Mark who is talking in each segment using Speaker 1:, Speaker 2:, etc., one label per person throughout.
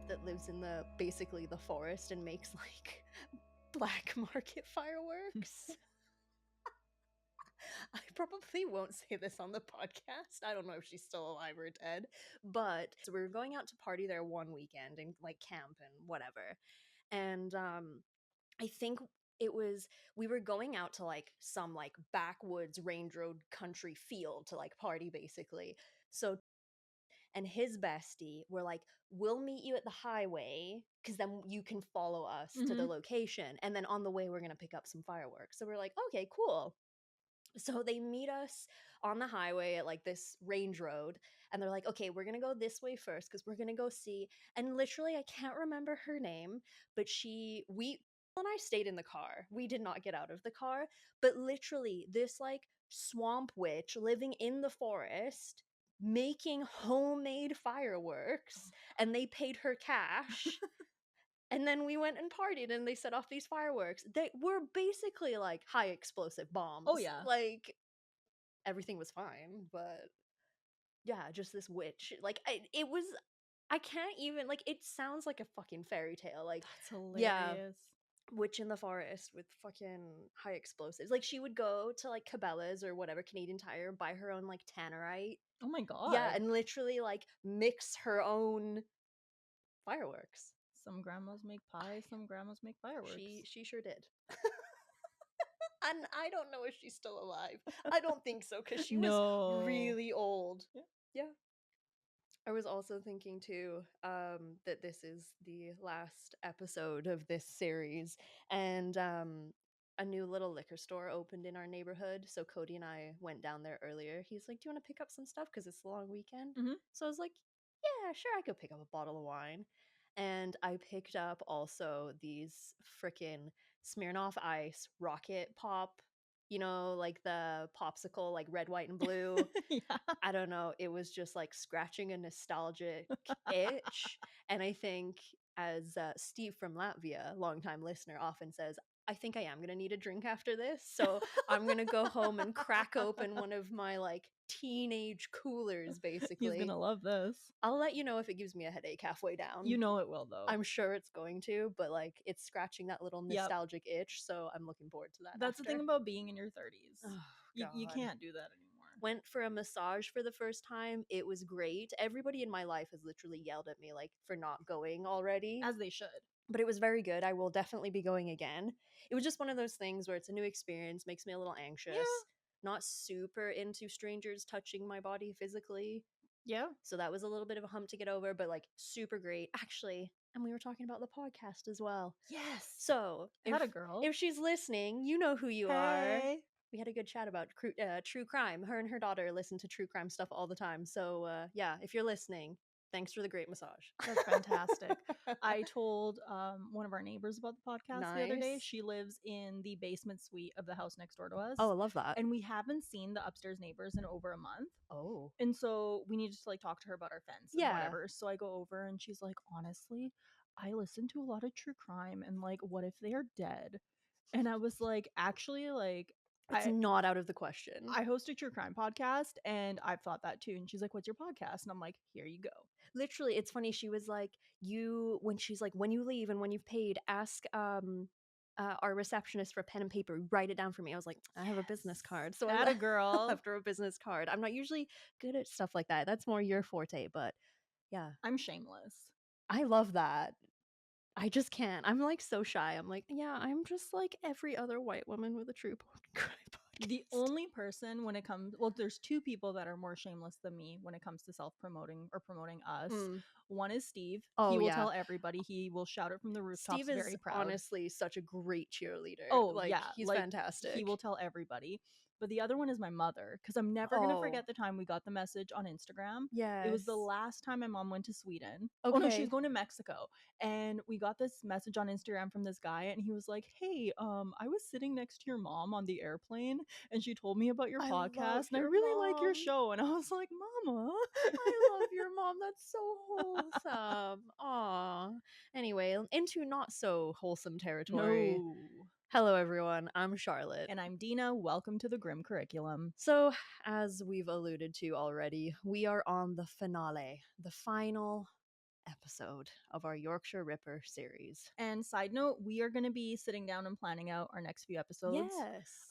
Speaker 1: that lives in basically the forest and makes like black market fireworks. I probably won't say this on the podcast. I don't know if she's still alive or dead. But so we were going out to party there one weekend and like camp and whatever. And I think we were going out to like some like backwoods range road country field to like party basically. So and his bestie were like, we'll meet you at the highway because then you can follow us to the location, and then on the way we're gonna pick up some fireworks. So we're like, okay, cool. So they meet us on the highway at like this range road, and they're like, okay, we're gonna go this way first because we're gonna go see. And literally, I can't remember her name, but we and I stayed in the car. We did not get out of the car, but literally, this like swamp witch living in the forest making homemade fireworks, and they paid her cash. And then we went and partied and they set off these fireworks. They were basically like high explosive bombs.
Speaker 2: Oh, yeah.
Speaker 1: Like everything was fine, but yeah, just this witch. Like I can't even, like, it sounds like a fucking fairy tale. Like,
Speaker 2: That's hilarious.
Speaker 1: yeah, witch in the forest with fucking high explosives. Like, she would go to like Cabela's or whatever, Canadian Tire, buy her own like tannerite.
Speaker 2: Oh my god.
Speaker 1: Yeah, and literally like mix her own fireworks.
Speaker 2: Some grandmas make pie, some grandmas make fireworks.
Speaker 1: She sure did. And I don't know if she's still alive. I don't think so, because she was really old. Yeah. I was also thinking too that this is the last episode of this series, and a new little liquor store opened in our neighborhood. So Cody and I went down there earlier. He's like, do you want to pick up some stuff because it's a long weekend? So I was like, yeah, sure, I could pick up a bottle of wine. And I picked up also these frickin' Smirnoff Ice Rocket Pop, you know, like the popsicle, like red, white, and blue.
Speaker 2: Yeah.
Speaker 1: I don't know. It was just like scratching a nostalgic itch. And I think, as Steve from Latvia, longtime listener, often says, I think I am going to need a drink after this. So I'm going to go home and crack open one of my like teenage coolers, basically.
Speaker 2: He's going to love this.
Speaker 1: I'll let you know if it gives me a headache halfway down.
Speaker 2: You know it will, though.
Speaker 1: I'm sure it's going to, but like it's scratching that little nostalgic itch. So I'm looking forward to that.
Speaker 2: That's the thing about being in your 30s.
Speaker 1: Oh,
Speaker 2: you can't do that anymore.
Speaker 1: Went for a massage for the first time. It was great. Everybody in my life has literally yelled at me like for not going already.
Speaker 2: As they should.
Speaker 1: But it was very good. I will definitely be going again. It was just one of those things where it's a new experience, makes me a little anxious. Yeah. Not super into strangers touching my body physically.
Speaker 2: Yeah.
Speaker 1: So that was a little bit of a hump to get over, but like super great. Actually, and we were talking about the podcast as well.
Speaker 2: Yes.
Speaker 1: So if she's listening, you know who you are. We had a good chat about true crime. Her and her daughter listen to true crime stuff all the time. So yeah, if you're listening, thanks for the great massage.
Speaker 2: That's fantastic. I told one of our neighbors about the podcast the other day. She lives in the basement suite of the house next door to us.
Speaker 1: Oh, I love that.
Speaker 2: And we haven't seen the upstairs neighbors in over a month.
Speaker 1: Oh.
Speaker 2: And so we needed to like talk to her about our fence and whatever. So I go over and she's like, honestly, I listen to a lot of true crime and like, what if they are dead? And I was like, actually, like,
Speaker 1: it's not out of the question.
Speaker 2: I host a true crime podcast and I've thought that too. And she's like, what's your podcast? And I'm like, here you go.
Speaker 1: Literally, it's funny. She was like, when you leave and when you've paid, ask our receptionist for a pen and paper, write it down for me. I was like, I have a business card. So
Speaker 2: I'm a girl
Speaker 1: after a business card. I'm not usually good at stuff like that. That's more your forte, but yeah.
Speaker 2: I'm shameless.
Speaker 1: I love that. I just can't. I'm like so shy. I'm like, yeah, I'm just like every other white woman with a true crime podcast.
Speaker 2: The only person when it comes, well, there's two people that are more shameless than me when it comes to self-promoting or promoting us. One is Steve. He will tell everybody. He will shout it from the rooftops.
Speaker 1: Steve is
Speaker 2: very proud.
Speaker 1: Honestly such a great cheerleader.
Speaker 2: Oh,
Speaker 1: like,
Speaker 2: yeah.
Speaker 1: He's
Speaker 2: like,
Speaker 1: fantastic.
Speaker 2: He will tell everybody. But the other one is my mother, because I'm never going to forget the time we got the message on Instagram.
Speaker 1: Yeah.
Speaker 2: It was the last time my mom went to Sweden.
Speaker 1: Okay.
Speaker 2: Oh, no, she's going to Mexico. And we got this message on Instagram from this guy, and he was like, hey, I was sitting next to your mom on the airplane, and she told me about your podcast, and I really like your show. And I was like, Mama.
Speaker 1: I love your mom. That's so wholesome. Aw. Anyway, into not so wholesome territory.
Speaker 2: No.
Speaker 1: Hello, everyone. I'm Charlotte.
Speaker 2: And I'm Dina. Welcome to the Grim Curriculum.
Speaker 1: So, as we've alluded to already, we are on the finale, the final episode of our Yorkshire Ripper series.
Speaker 2: And side note, we are going to be sitting down and planning out our next few episodes
Speaker 1: Yes.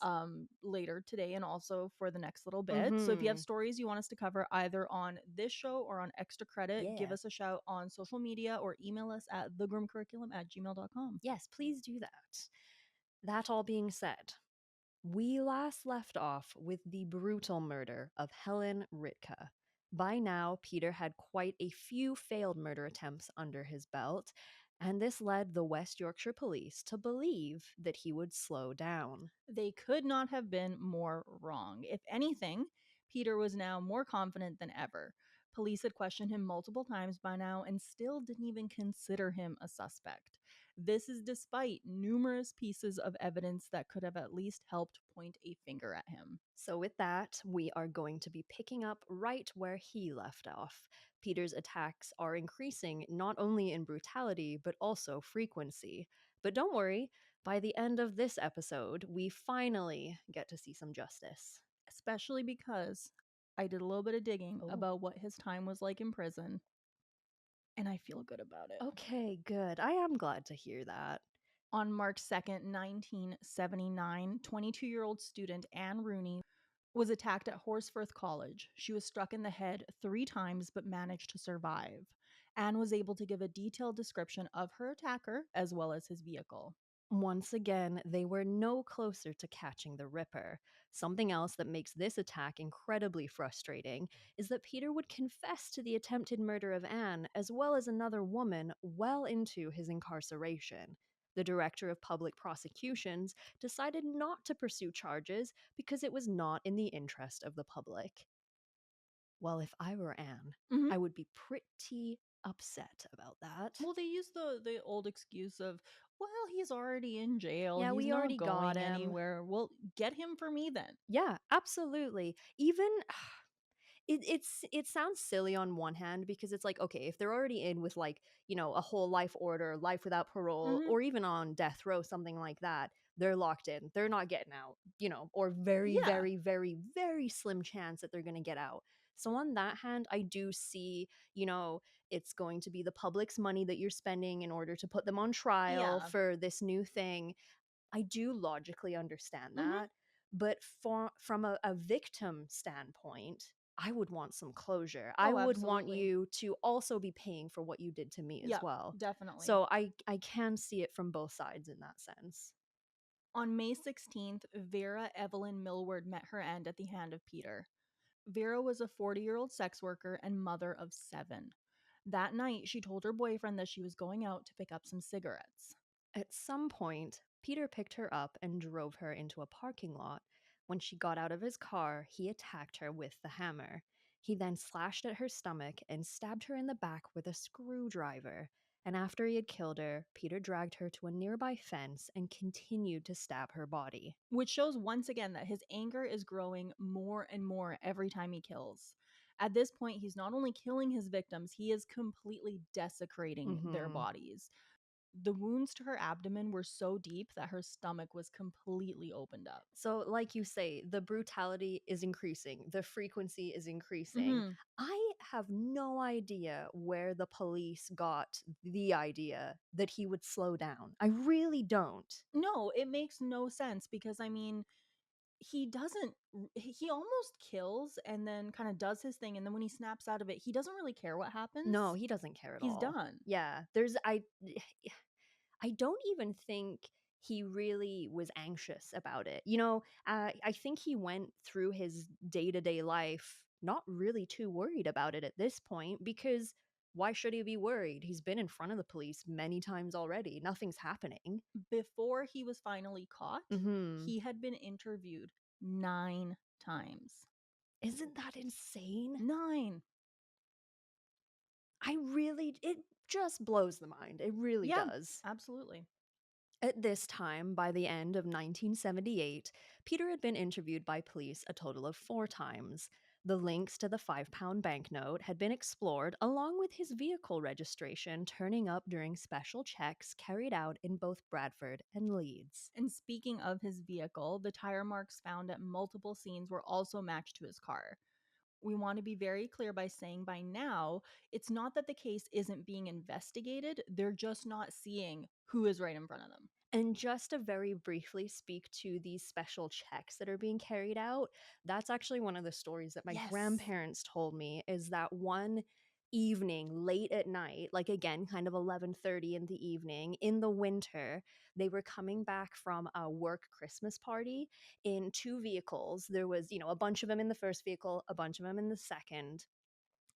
Speaker 2: later today and also for the next little bit. So if you have
Speaker 1: Mm-hmm.
Speaker 2: stories you want us to cover either on this show or on Extra Credit, give
Speaker 1: Yeah.
Speaker 2: us a shout on social media or email us at thegroomcurriculum@gmail.com.
Speaker 1: Yes, please do that. That all being said, we last left off with the brutal murder of Helen Ritka. By now, Peter had quite a few failed murder attempts under his belt, and this led the West Yorkshire police to believe that he would slow down.
Speaker 2: They could not have been more wrong. If anything, Peter was now more confident than ever. Police had questioned him multiple times by now and still didn't even consider him a suspect. This is despite numerous pieces of evidence that could have at least helped point a finger at him.
Speaker 1: So, with that, we are going to be picking up right where he left off. Peter's attacks are increasing not only in brutality, but also frequency. But don't worry, by the end of this episode, we finally get to see some justice.
Speaker 2: Especially because I did a little bit of digging
Speaker 1: Oh.
Speaker 2: about what his time was like in prison, and I feel good about it.
Speaker 1: Okay, good. I am glad to hear that.
Speaker 2: On March 2nd, 1979, 22-year-old student Anne Rooney was attacked at Horsforth College. She was struck in the head 3 times but managed to survive. Anne was able to give a detailed description of her attacker as well as his vehicle.
Speaker 1: Once again, they were no closer to catching the Ripper. Something else that makes this attack incredibly frustrating is that Peter would confess to the attempted murder of Anne, as well as another woman, well into his incarceration. The director of public prosecutions decided not to pursue charges because it was not in the interest of the public. Well, if I were Anne,
Speaker 2: Mhm.
Speaker 1: I would be pretty upset about that.
Speaker 2: Well, they use the old excuse of, well, he's already in jail.
Speaker 1: Yeah,
Speaker 2: He's
Speaker 1: we already
Speaker 2: not
Speaker 1: got
Speaker 2: going
Speaker 1: him.
Speaker 2: anywhere. Well, get him for me then.
Speaker 1: Yeah, absolutely. Even it sounds silly on one hand because it's like, okay, if they're already in with like, a whole life order, life without parole,
Speaker 2: Mhm.
Speaker 1: or even on death row, something like that, they're locked in. They're not getting out, or very,
Speaker 2: Yeah.
Speaker 1: very, very, very slim chance that they're going to get out. So on that hand, I do see, it's going to be the public's money that you're spending in order to put them on trial
Speaker 2: Yeah.
Speaker 1: for this new thing. I do logically understand
Speaker 2: Mhm.
Speaker 1: that, but from a victim standpoint, I would want some closure. I
Speaker 2: Oh,
Speaker 1: would want
Speaker 2: absolutely.
Speaker 1: you to also be paying for what you did to me as
Speaker 2: Yeah,
Speaker 1: well.
Speaker 2: definitely.
Speaker 1: So I can see it from both sides in that sense.
Speaker 2: On May 16th, Vera Evelyn Millward met her end at the hand of Peter. Vera was a 40-year-old sex worker and mother of 7. That night, she told her boyfriend that she was going out to pick up some cigarettes.
Speaker 1: At some point, Peter picked her up and drove her into a parking lot. When she got out of his car, he attacked her with the hammer. He then slashed at her stomach and stabbed her in the back with a screwdriver. And after he had killed her, Peter dragged her to a nearby fence and continued to stab her body.
Speaker 2: Which shows once again that his anger is growing more and more every time he kills. At this point, he's not only killing his victims, he is completely desecrating their
Speaker 1: Mm-hmm.
Speaker 2: bodies. The wounds to her abdomen were so deep that her stomach was completely opened up.
Speaker 1: So, like you say, the brutality is increasing, the frequency is increasing.
Speaker 2: Mhm.
Speaker 1: I have no idea where the police got the idea that he would slow down. I really don't.
Speaker 2: No, it makes no sense because I mean, he doesn't he almost kills and then kind of does his thing, and then when he snaps out of it, he doesn't really care what happens.
Speaker 1: No, he doesn't care at
Speaker 2: He's
Speaker 1: all.
Speaker 2: done.
Speaker 1: Yeah, I don't even think he really was anxious about it. I think he went through his day-to-day life not really too worried about it at this point because why should he be worried? He's been in front of the police many times already. Nothing's happening.
Speaker 2: Before he was finally caught,
Speaker 1: Mhm.
Speaker 2: he had been interviewed 9 times.
Speaker 1: Isn't that insane?
Speaker 2: 9.
Speaker 1: It just blows the mind. It really
Speaker 2: Yeah,
Speaker 1: does.
Speaker 2: absolutely.
Speaker 1: At this time, by the end of 1978, Peter had been interviewed by police a total of 4 times. The links to the £5 banknote had been explored, along with his vehicle registration turning up during special checks carried out in both Bradford and Leeds.
Speaker 2: And speaking of his vehicle, the tire marks found at multiple scenes were also matched to his car. we want to be very clear by saying by now, it's not that the case isn't being investigated, they're just not seeing who is right in front of them.
Speaker 1: And just to very briefly speak to these special checks that are being carried out, that's actually one of the stories that my
Speaker 2: Yes.
Speaker 1: grandparents told me, is that one evening late at night, like again kind of 11:30 in the evening in the winter, they were coming back from a work Christmas party in two vehicles. There was, a bunch of them in the first vehicle, a bunch of them in the second,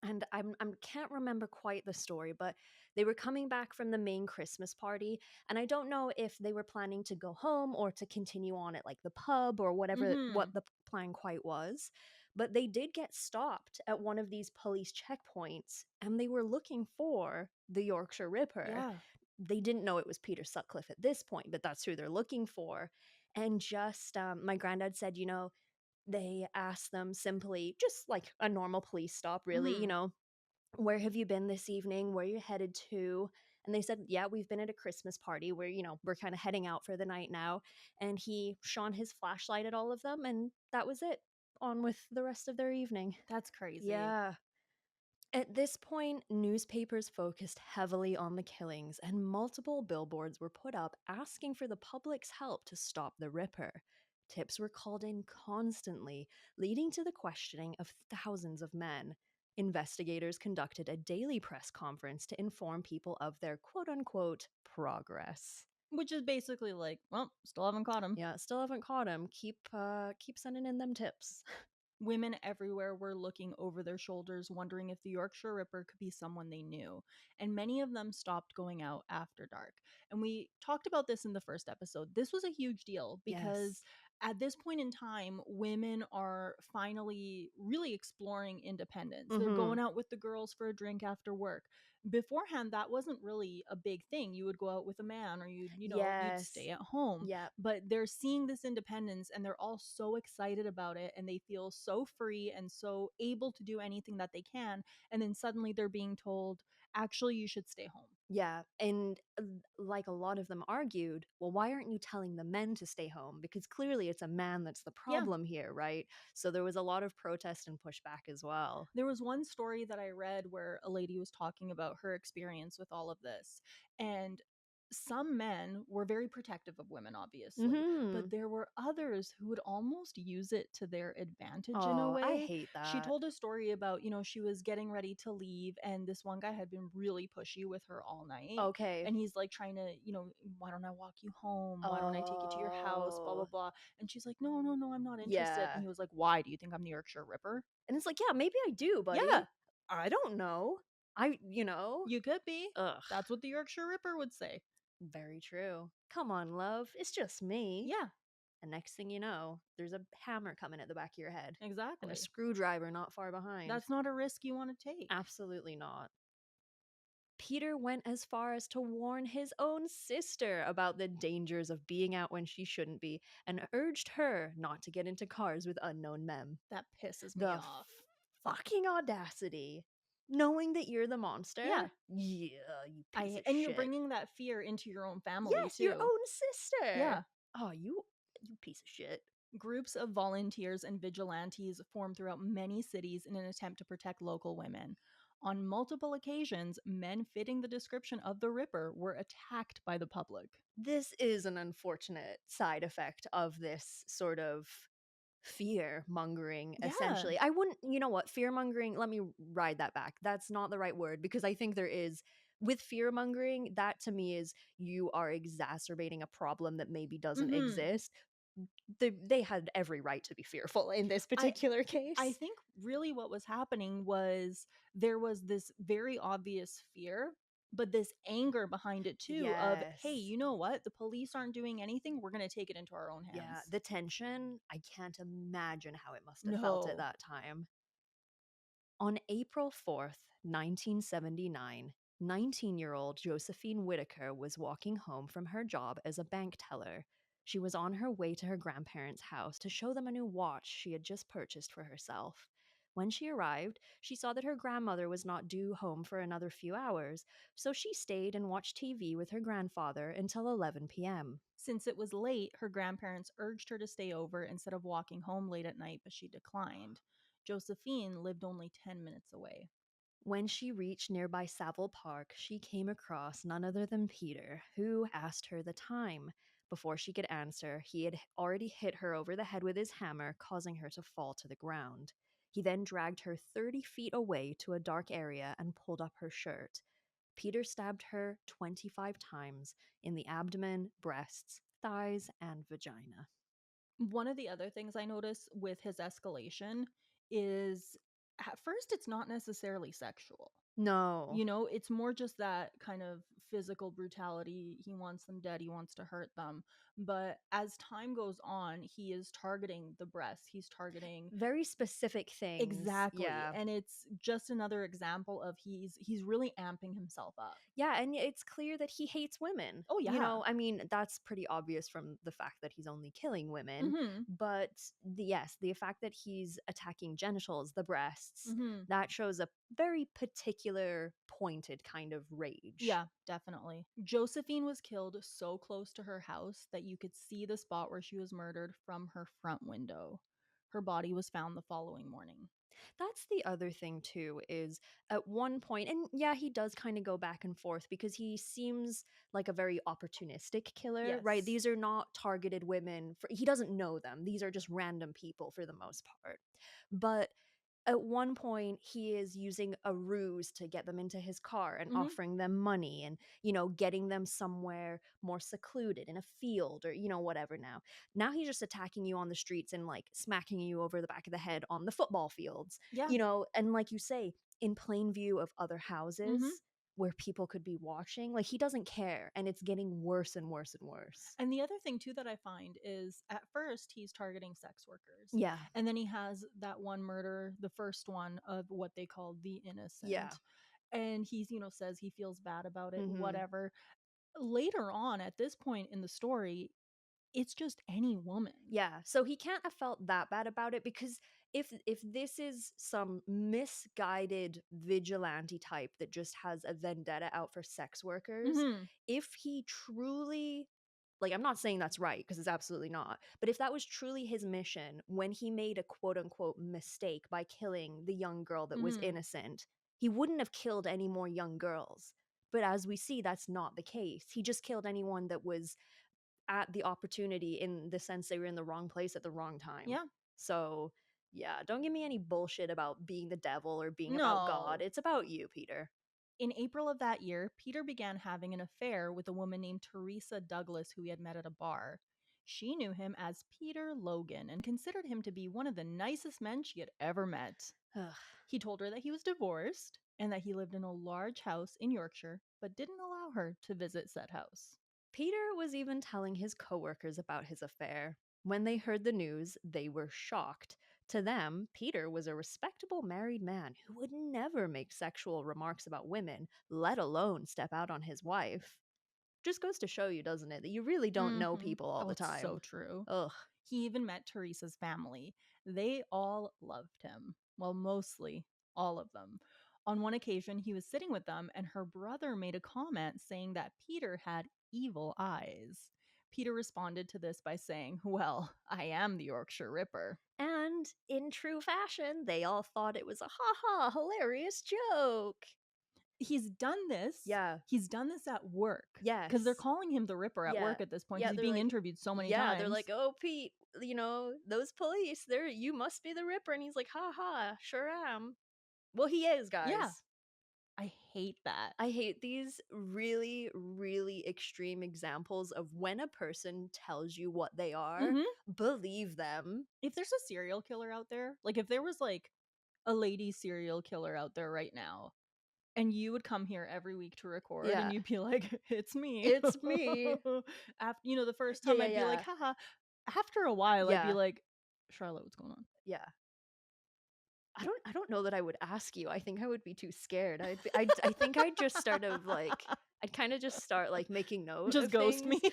Speaker 1: and I'm can't remember quite the story, but they were coming back from the main Christmas party, and I don't know if they were planning to go home or to continue on at like the pub or whatever what
Speaker 2: Mhm.
Speaker 1: the plan quite was. But they did get stopped at one of these police checkpoints, and they were looking for the Yorkshire Ripper.
Speaker 2: Yeah.
Speaker 1: They didn't know it was Peter Sutcliffe at this point, but that's who they're looking for. And just my granddad said, they asked them simply, just like a normal police stop, really,
Speaker 2: Mhm.
Speaker 1: where have you been this evening? Where are you headed to? And they said, yeah, we've been at a Christmas party where, we're kind of heading out for the night now. And he shone his flashlight at all of them, and that was it. On with the rest of their evening.
Speaker 2: That's crazy.
Speaker 1: Yeah. At this point, newspapers focused heavily on the killings, and multiple billboards were put up asking for the public's help to stop the Ripper. Tips were called in constantly, leading to the questioning of thousands of men. Investigators conducted a daily press conference to inform people of their quote unquote progress.
Speaker 2: Which is basically like, well, still haven't caught him.
Speaker 1: Yeah, still haven't caught him. Keep sending in them tips.
Speaker 2: Women everywhere were looking over their shoulders, wondering if the Yorkshire Ripper could be someone they knew. And many of them stopped going out after dark. And we talked about this in the first episode. This was a huge deal because
Speaker 1: Yes.
Speaker 2: at this point in time, women are finally really exploring independence. They're
Speaker 1: Mm-hmm.
Speaker 2: going out with the girls for a drink after work. Beforehand, that wasn't really a big thing. You would go out with a man, or you'd
Speaker 1: Yes.
Speaker 2: stay at home.
Speaker 1: Yep.
Speaker 2: But they're seeing this independence and they're all so excited about it, and they feel so free and so able to do anything that they can, and then suddenly they're being told, actually, you should stay home.
Speaker 1: Yeah, and like a lot of them argued, well, why aren't you telling the men to stay home? Because clearly it's a man that's the
Speaker 2: Yeah.
Speaker 1: problem here, right? So there was a lot of protest and pushback as well.
Speaker 2: There was one story that I read where a lady was talking about her experience with all of this. And some men were very protective of women, obviously,
Speaker 1: Mm-hmm.
Speaker 2: but there were others who would almost use it to their advantage in a
Speaker 1: Oh, I
Speaker 2: way.
Speaker 1: hate
Speaker 2: She
Speaker 1: that.
Speaker 2: told a story about, she was getting ready to leave, and this one guy had been really pushy with her all night.
Speaker 1: Okay.
Speaker 2: And he's like trying to, why don't I walk you home? Why don't I take you to your house? Blah, blah,
Speaker 1: Oh,
Speaker 2: blah. And she's like, no, no, no, I'm not interested. And
Speaker 1: yeah.
Speaker 2: he was like, why? Do you think I'm the Yorkshire Ripper?
Speaker 1: And it's like, yeah, maybe I do,
Speaker 2: Yeah.
Speaker 1: buddy. I don't know.
Speaker 2: You could be.
Speaker 1: Ugh,
Speaker 2: That's what the Yorkshire Ripper would say.
Speaker 1: very true. Come on, love. It's just me.
Speaker 2: Yeah,
Speaker 1: And next thing you know, there's a hammer coming at the back of your head and a
Speaker 2: exactly.
Speaker 1: screwdriver not far behind.
Speaker 2: That's not a risk you want to take.
Speaker 1: Absolutely not. Peter went as far as to warn his own sister about the dangers of being out when she shouldn't be, and urged her not to get into cars with unknown men.
Speaker 2: That pisses me
Speaker 1: The
Speaker 2: off.
Speaker 1: fucking audacity. Knowing that you're the monster?
Speaker 2: Yeah.
Speaker 1: Yeah, you piece of
Speaker 2: And you're
Speaker 1: shit.
Speaker 2: bringing that fear into your own family
Speaker 1: Yes,
Speaker 2: too.
Speaker 1: your own sister.
Speaker 2: Yeah.
Speaker 1: Oh, you piece of shit.
Speaker 2: Groups of volunteers and vigilantes formed throughout many cities in an attempt to protect local women. On multiple occasions, men fitting the description of the Ripper were attacked by the public.
Speaker 1: This is an unfortunate side effect of this sort of fear mongering,
Speaker 2: Yeah.
Speaker 1: essentially. I wouldn't, you know what, fear mongering, let me ride that back. That's not the right word, because I think there is, with fear mongering, that to me is you are exacerbating a problem that maybe doesn't
Speaker 2: Mhm.
Speaker 1: exist. They had every right to be fearful in this particular case.
Speaker 2: I think really what was happening was there was this very obvious fear, but this anger behind it too of, hey,
Speaker 1: Yes.
Speaker 2: you know what? The police aren't doing anything. We're going to take it into our own hands.
Speaker 1: Yeah, the tension, I can't imagine how it must have felt at that time. On April 4th, 1979, 19-year-old Josephine Whitaker was walking home from her job as a bank teller. She was on her way to her grandparents' house to show them a new watch she had just purchased for herself. When she arrived, she saw that her grandmother was not due home for another few hours, so she stayed and watched TV with her grandfather until 11 p.m.
Speaker 2: Since it was late, her grandparents urged her to stay over instead of walking home late at night, but she declined. Josephine lived only 10 minutes away.
Speaker 1: When she reached nearby Savile Park, she came across none other than Peter, who asked her the time. Before she could answer, he had already hit her over the head with his hammer, causing her to fall to the ground. He then dragged her 30 feet away to a dark area and pulled up her shirt. Peter stabbed her 25 times in the abdomen, breasts, thighs, and vagina.
Speaker 2: One of the other things I notice with his escalation is at first it's not necessarily sexual.
Speaker 1: No.
Speaker 2: You know, it's more just that kind of physical brutality. He wants them dead. He wants to hurt them. But as time goes on, he is targeting the breasts. He's targeting
Speaker 1: Very specific things.
Speaker 2: exactly.
Speaker 1: Yeah.
Speaker 2: And it's just another example of he's really amping himself up.
Speaker 1: Yeah, and it's clear that he hates women.
Speaker 2: Oh,
Speaker 1: You
Speaker 2: yeah.
Speaker 1: know, I mean, that's pretty obvious from the fact that he's only killing women.
Speaker 2: Mhm.
Speaker 1: But the fact that he's attacking genitals, the breasts,
Speaker 2: Mhm.
Speaker 1: that shows a very particular pointed kind of rage.
Speaker 2: Yeah, definitely. Josephine was killed so close to her house that you could see the spot where she was murdered from her front window. Her body was found the following morning.
Speaker 1: That's the other thing too, is at one point, and yeah, he does kind of go back and forth because he seems like a very opportunistic killer, right?
Speaker 2: Yes.
Speaker 1: These are not targeted women. He doesn't know them. These are just random people for the most part. But at one point, he is using a ruse to get them into his car and
Speaker 2: Mhm.
Speaker 1: offering them money and, getting them somewhere more secluded in a field or, whatever now. Now he's just attacking you on the streets and like smacking you over the back of the head on the football fields,
Speaker 2: Yeah.
Speaker 1: and like you say, in plain view of other houses.
Speaker 2: Mhm.
Speaker 1: Where people could be watching, like he doesn't care, and it's getting worse and worse and worse.
Speaker 2: And the other thing too that I find is at first he's targeting sex workers.
Speaker 1: Yeah.
Speaker 2: And then he has that one murder, the first one of what they call the innocent.
Speaker 1: Yeah.
Speaker 2: And he's, says he feels bad about it,
Speaker 1: Mhm.
Speaker 2: whatever. Later on, at this point in the story, it's just any woman.
Speaker 1: Yeah, so he can't have felt that bad about it because if this is some misguided vigilante type that just has a vendetta out for sex workers,
Speaker 2: Mhm.
Speaker 1: if he truly, like, I'm not saying that's right because it's absolutely not, but if that was truly his mission when he made a quote unquote mistake by killing the young girl that was
Speaker 2: Mhm.
Speaker 1: innocent, he wouldn't have killed any more young girls. But as we see, that's not the case. He just killed anyone that was at the opportunity, in the sense they were in the wrong place at the wrong time.
Speaker 2: Yeah.
Speaker 1: So, yeah, don't give me any bullshit about being the devil or being about God.
Speaker 2: No.
Speaker 1: It's about you, Peter.
Speaker 2: In April of that year, Peter began having an affair with a woman named Teresa Douglas, who he had met at a bar. She knew him as Peter Logan and considered him to be one of the nicest men she had ever met.
Speaker 1: Ugh.
Speaker 2: He told her that he was divorced and that he lived in a large house in Yorkshire, but didn't allow her to visit said house.
Speaker 1: Peter was even telling his coworkers about his affair. When they heard the news, they were shocked. To them, Peter was a respectable married man who would never make sexual remarks about women, let alone step out on his wife. Just goes to show you, doesn't it, that you really don't know
Speaker 2: Mhm.
Speaker 1: people all
Speaker 2: Oh,
Speaker 1: the
Speaker 2: it's
Speaker 1: time.
Speaker 2: so true.
Speaker 1: Ugh.
Speaker 2: He even met Teresa's family. They all loved him. Well, mostly all of them. On one occasion, he was sitting with them, and her brother made a comment saying that Peter had evil eyes. Peter responded to this by saying, "Well, I am the Yorkshire Ripper."
Speaker 1: And in true fashion, they all thought it was a ha-ha hilarious joke.
Speaker 2: He's done this.
Speaker 1: Yeah.
Speaker 2: He's done this at work.
Speaker 1: Yes.
Speaker 2: Because they're calling him the Ripper at work at this point.
Speaker 1: Yeah,
Speaker 2: He's
Speaker 1: they're
Speaker 2: being
Speaker 1: like,
Speaker 2: interviewed so many
Speaker 1: yeah,
Speaker 2: times.
Speaker 1: they're like, oh, Pete, those police, you must be the Ripper. And he's like, ha-ha, sure am. Well, he is, guys.
Speaker 2: Yeah. I hate that.
Speaker 1: I hate these really, really extreme examples of when a person tells you what they are,
Speaker 2: Mhm.
Speaker 1: believe them.
Speaker 2: If there's a serial killer out there, like if there was like a lady serial killer out there right now, and you would come here every week to record,
Speaker 1: Yeah.
Speaker 2: and you'd be like, "It's me,
Speaker 1: It's me.
Speaker 2: After the first
Speaker 1: Yeah,
Speaker 2: time,
Speaker 1: yeah,
Speaker 2: I'd be like,
Speaker 1: yeah.
Speaker 2: "Haha." After a while, I'd be
Speaker 1: Yeah.
Speaker 2: like, "Charlotte, what's going on?"
Speaker 1: Yeah. I don't know that I would ask you. I think I would be too scared. I think I'd just start I'd kind of just start like making note
Speaker 2: Just
Speaker 1: of
Speaker 2: ghost
Speaker 1: things.
Speaker 2: me.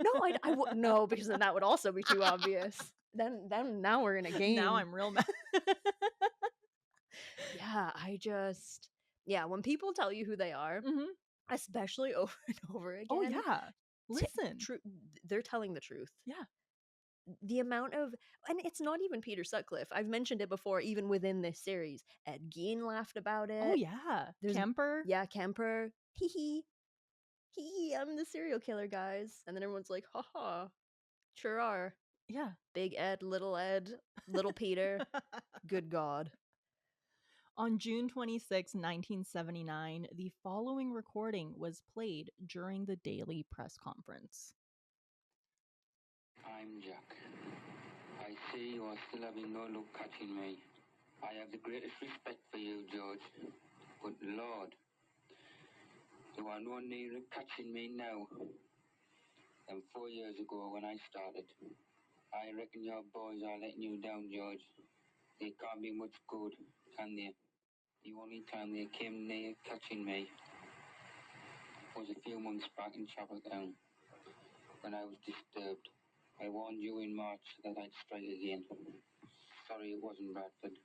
Speaker 1: No, I would no, because then that would also be too obvious. Then now we're in a game.
Speaker 2: Now I'm real mad.
Speaker 1: Yeah, yeah, when people tell you who they are,
Speaker 2: Mhm.
Speaker 1: especially over and over again.
Speaker 2: Oh yeah, listen.
Speaker 1: They're telling the truth.
Speaker 2: Yeah.
Speaker 1: the amount of, and it's not even Peter Sutcliffe. I've mentioned it before, even within this series. Ed Gein laughed about it.
Speaker 2: Oh yeah,
Speaker 1: There's
Speaker 2: Kemper.
Speaker 1: Yeah, Kemper. Hee hee, I'm the serial killer, guys. And then everyone's like, haha, sure are.
Speaker 2: Yeah.
Speaker 1: Big Ed, little Peter. Good God.
Speaker 2: On June 26, 1979, the following recording was played during the daily press conference.
Speaker 3: I'm Jack. I see you are still having no luck catching me. I have the greatest respect for you, George. But Lord, you are no nearer catching me now than 4 years ago when I started. I reckon your boys are letting you down, George. They can't be much good, can they? The only time they came near catching me was a few months back in Chapeltown when I was disturbed. I warned you in March that I'd strike again. Sorry it wasn't Bradford.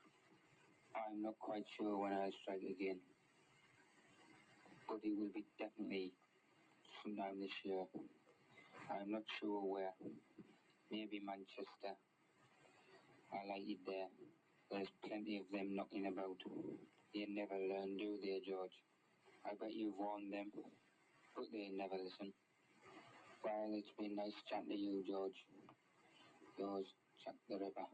Speaker 3: I'm not quite sure when I'll strike again. But it will be definitely sometime this year. I'm not sure where. Maybe Manchester. I like it there. There's plenty of them knocking about. They never learn, do they, George? I bet you've warned them, but they never listen. Well, it's been nice chatting to you, George. Yours, Jack the Ripper.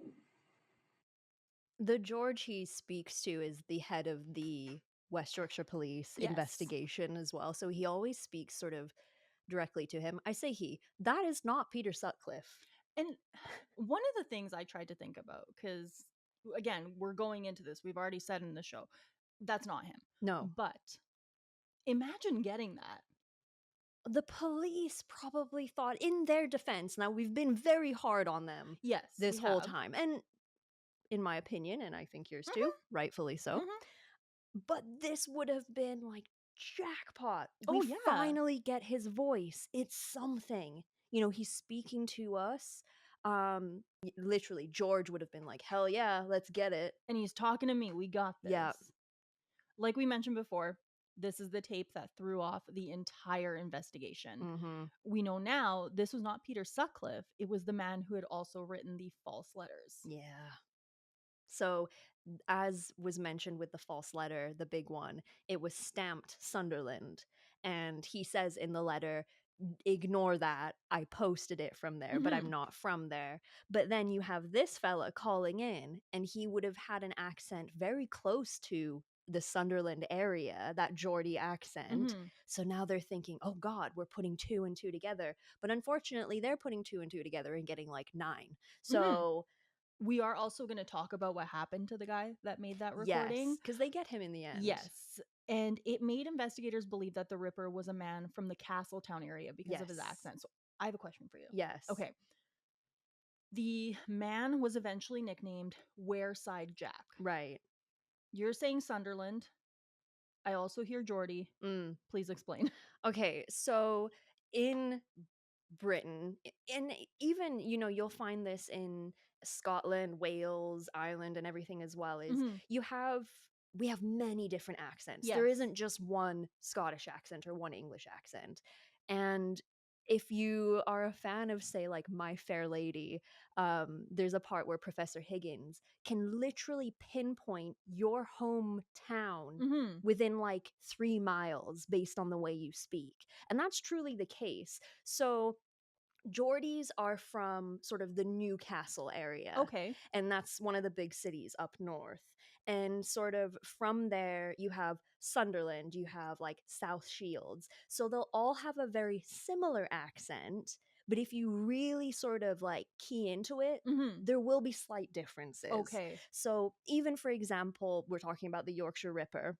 Speaker 1: The George he speaks to is the head of the West Yorkshire Police
Speaker 2: Yes.
Speaker 1: investigation as well. So he always speaks sort of directly to him. I say he. That is not Peter Sutcliffe.
Speaker 2: And one of the things I tried to think about, because again, we're going into this, we've already said in the show, that's not him.
Speaker 1: No.
Speaker 2: But imagine getting that.
Speaker 1: The police probably thought, in their defense, now we've been very hard on them
Speaker 2: Yes,
Speaker 1: this
Speaker 2: we
Speaker 1: whole
Speaker 2: have.
Speaker 1: time. And in my opinion, and I think yours too, rightfully so. But this would have been like jackpot.
Speaker 2: Oh,
Speaker 1: We
Speaker 2: yeah.
Speaker 1: finally get his voice. It's something. You know, he's speaking to us. Literally, George would have been like, hell yeah, let's get it.
Speaker 2: And he's talking to me. We got this.
Speaker 1: Yeah.
Speaker 2: Like we mentioned before, this is the tape that threw off the entire investigation.
Speaker 1: Mm-hmm.
Speaker 2: We know now this was not Peter Sutcliffe. It was the man who had also written the false letters.
Speaker 1: Yeah. So, as was mentioned with the false letter, the big one, it was stamped Sunderland. And he says in the letter, ignore that. I posted it from there, but I'm not from there. But then you have this fella calling in, and he would have had an accent very close to the Sunderland area, that Geordie accent. So now they're thinking, oh God, we're putting 2 and 2 together. But unfortunately, they're putting 2 and 2 together and getting like 9. So
Speaker 2: we are also going to talk about what happened to the guy that made that recording.
Speaker 1: yes, because they get him in the end.
Speaker 2: Yes. And it made investigators believe that the Ripper was a man from the Castletown area because of his accent. So I have a question for you.
Speaker 1: Yes.
Speaker 2: Okay. The man was eventually nicknamed Wareside Jack.
Speaker 1: Right.
Speaker 2: You're saying Sunderland. I also hear Geordie. Please explain.
Speaker 1: Okay, so in Britain, and even, you know, you'll find this in Scotland, Wales, Ireland, and everything as well, is we have many different accents. There
Speaker 2: Yes.
Speaker 1: isn't just one Scottish accent or one English accent. And if you are a fan of, say, like My Fair Lady, there's a part where Professor Higgins can literally pinpoint your hometown within like 3 miles based on the way you speak. And that's truly the case. So Geordies are from sort of the Newcastle area.
Speaker 2: Okay.
Speaker 1: And that's one of the big cities up north. And sort of from there, you have Sunderland, you have like South Shields. So they'll all have a very similar accent. But if you really sort of like key into it, there will be slight differences.
Speaker 2: Okay.
Speaker 1: So even, for example, we're talking about the Yorkshire Ripper.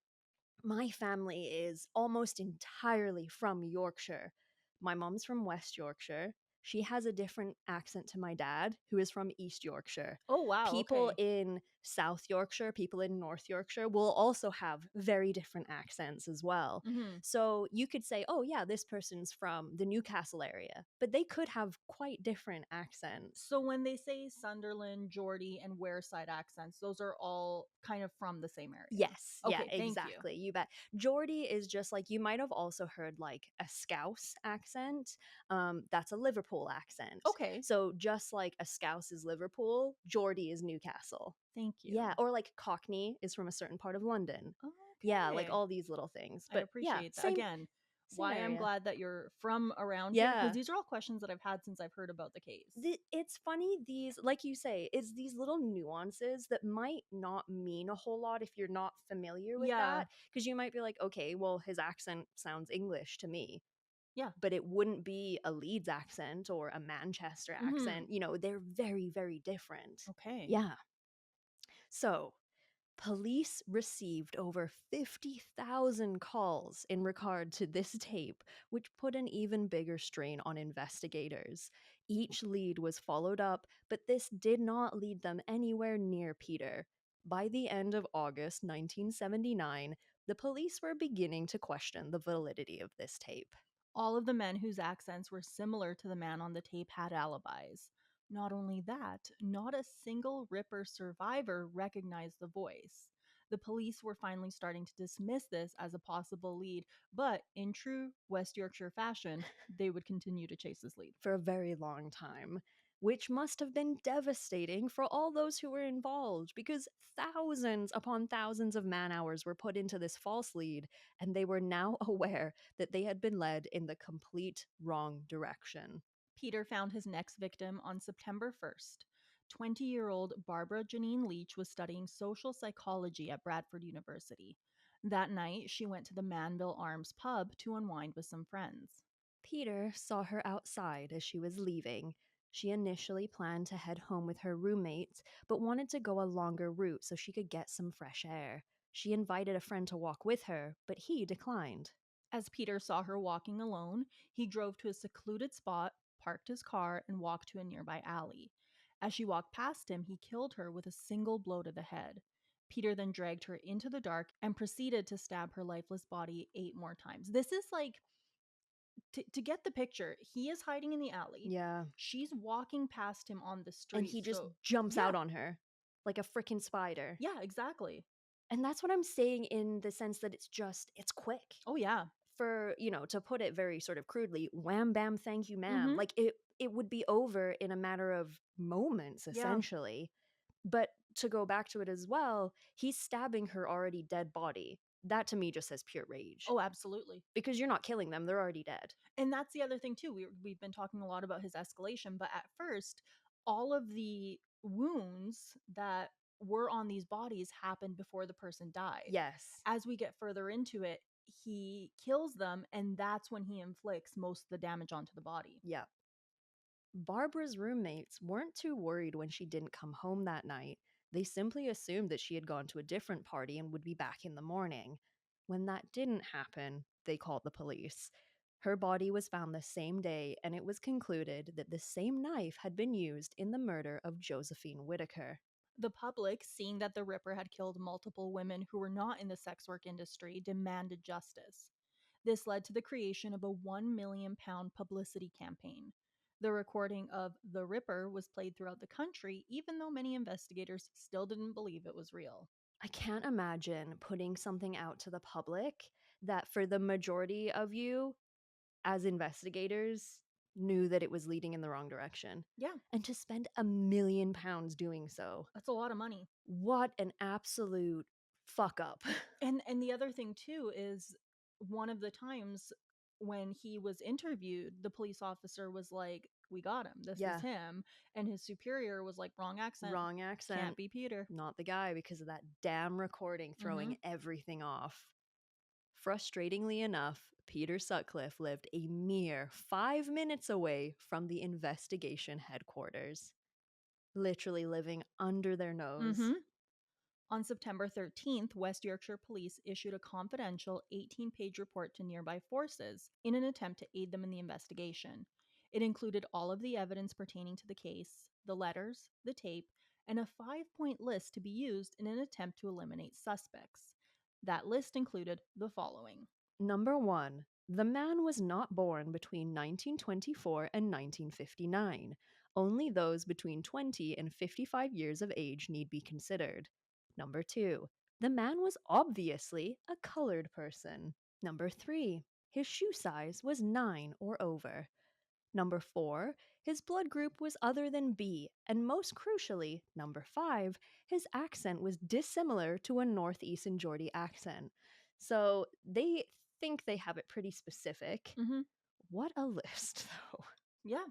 Speaker 1: My family is almost entirely from Yorkshire. My mom's from West Yorkshire. She has a different accent to my dad, who is from East Yorkshire.
Speaker 2: Oh, wow.
Speaker 1: People
Speaker 2: okay.
Speaker 1: in South Yorkshire, people in North Yorkshire will also have very different accents as well.
Speaker 2: Mm-hmm.
Speaker 1: So you could say, oh, yeah, this person's from the Newcastle area, but they could have quite different accents.
Speaker 2: So when they say Sunderland, Geordie, and Wearside accents, those are all kind of from the same area.
Speaker 1: Yes, yeah,
Speaker 2: Okay, thank you.
Speaker 1: exactly. You bet. Geordie is just like, you might have also heard like a Scouse accent. That's a Liverpool accent.
Speaker 2: Okay.
Speaker 1: So just like a Scouse is Liverpool, Geordie is Newcastle.
Speaker 2: Thank you.
Speaker 1: Yeah, or like Cockney is from a certain part of London.
Speaker 2: Okay.
Speaker 1: Yeah, like all these little things.
Speaker 2: I
Speaker 1: But
Speaker 2: appreciate
Speaker 1: yeah,
Speaker 2: that.
Speaker 1: same,
Speaker 2: Again,
Speaker 1: same
Speaker 2: why I'm
Speaker 1: area.
Speaker 2: glad that you're from around here,
Speaker 1: Yeah.
Speaker 2: because these are all questions that I've had since I've heard about the case.
Speaker 1: It's funny, these, like you say, it's these little nuances that might not mean a whole lot if you're not familiar with that. Because you might be like, okay, well, his accent sounds English to me.
Speaker 2: Yeah.
Speaker 1: But it wouldn't be a Leeds accent or a Manchester accent. You know, they're very, very different.
Speaker 2: Okay.
Speaker 1: Yeah. So, police received over 50,000 calls in regard to this tape, which put an even bigger strain on investigators. Each lead was followed up, but this did not lead them anywhere near Peter. By the end of August 1979, the police were beginning to question the validity of this tape.
Speaker 2: All of the men whose accents were similar to the man on the tape had alibis. Not only that, not a single Ripper survivor recognized the voice. The police were finally starting to dismiss this as a possible lead, but in true West Yorkshire fashion, they would continue to chase this lead.
Speaker 1: For a very long time, which must have been devastating for all those who were involved, because thousands upon thousands of man hours were put into this false lead, and they were now aware that they had been led in the complete wrong direction.
Speaker 2: Peter found his next victim on September 1st. 20-year-old Barbara Janine Leach was studying social psychology at Bradford University. That night, she went to the Manville Arms pub to unwind with some friends.
Speaker 1: Peter saw her outside as she was leaving. She initially planned to head home with her roommates, but wanted to go a longer route so she could get some fresh air. She invited a friend to walk with her, but he declined.
Speaker 2: As Peter saw her walking alone, he drove to a secluded spot, parked his car, and walked to a nearby alley. As she walked past him, he killed her with a single blow to the head. Peter then dragged her into the dark and proceeded to stab her lifeless body 8 more times. This is like, to get the picture, he is hiding in the alley.
Speaker 1: Yeah.
Speaker 2: She's walking past him on the street.
Speaker 1: And he just jumps out on her like a freaking spider.
Speaker 2: Yeah, exactly.
Speaker 1: And that's what I'm saying, in the sense that it's quick.
Speaker 2: Oh, yeah.
Speaker 1: For, to put it very sort of crudely, wham, bam, thank you, ma'am. Like, it would be over in a matter of moments, essentially. Yeah. But to go back to it as well, he's stabbing her already dead body. That to me just says pure rage.
Speaker 2: Oh, absolutely.
Speaker 1: Because you're not killing them, they're already dead.
Speaker 2: And that's the other thing too. We've been talking a lot about his escalation, but at first, all of the wounds that were on these bodies happened before the person died.
Speaker 1: Yes.
Speaker 2: As we get further into it, he kills them, and that's when he inflicts most of the damage onto the body.
Speaker 1: Yeah. Barbara's roommates weren't too worried when she didn't come home that night. They simply assumed that she had gone to a different party and would be back in the morning. When that didn't happen, they called the police. Her body was found the same day, and it was concluded that the same knife had been used in the murder of Josephine Whitaker.
Speaker 2: The public, seeing that the Ripper had killed multiple women who were not in the sex work industry, demanded justice. This led to the creation of a £1 million publicity campaign. The recording of The Ripper was played throughout the country, even though many investigators still didn't believe it was real.
Speaker 1: I can't imagine putting something out to the public that, for the majority of you as investigators, knew that it was leading in the wrong direction.
Speaker 2: Yeah.
Speaker 1: And to spend £1 million doing so.
Speaker 2: That's a lot of money.
Speaker 1: What an absolute fuck up.
Speaker 2: And the other thing too is, one of the times when he was interviewed, the police officer was like, "We got him. This is him." And his superior was like, "Wrong accent.
Speaker 1: Wrong accent.
Speaker 2: Can't be Peter.
Speaker 1: Not the guy," because of that damn recording throwing everything off. Frustratingly enough, Peter Sutcliffe lived a mere 5 minutes away from the investigation headquarters. Literally living under their nose.
Speaker 2: On September 13th, West Yorkshire Police issued a confidential 18-page report to nearby forces in an attempt to aid them in the investigation. It included all of the evidence pertaining to the case, the letters, the tape, and a 5-point list to be used in an attempt to eliminate suspects. That list included the following.
Speaker 1: Number 1. The man was not born between 1924 and 1959. Only those between 20 and 55 years of age need be considered. Number 2. The man was obviously a colored person. Number 3. His shoe size was 9 or over. Number 4, his blood group was other than B, and most crucially, number 5, his accent was dissimilar to a Northeastern Geordie accent. So they think they have it pretty specific.
Speaker 2: Mm-hmm.
Speaker 1: What a list, though.
Speaker 2: Yeah.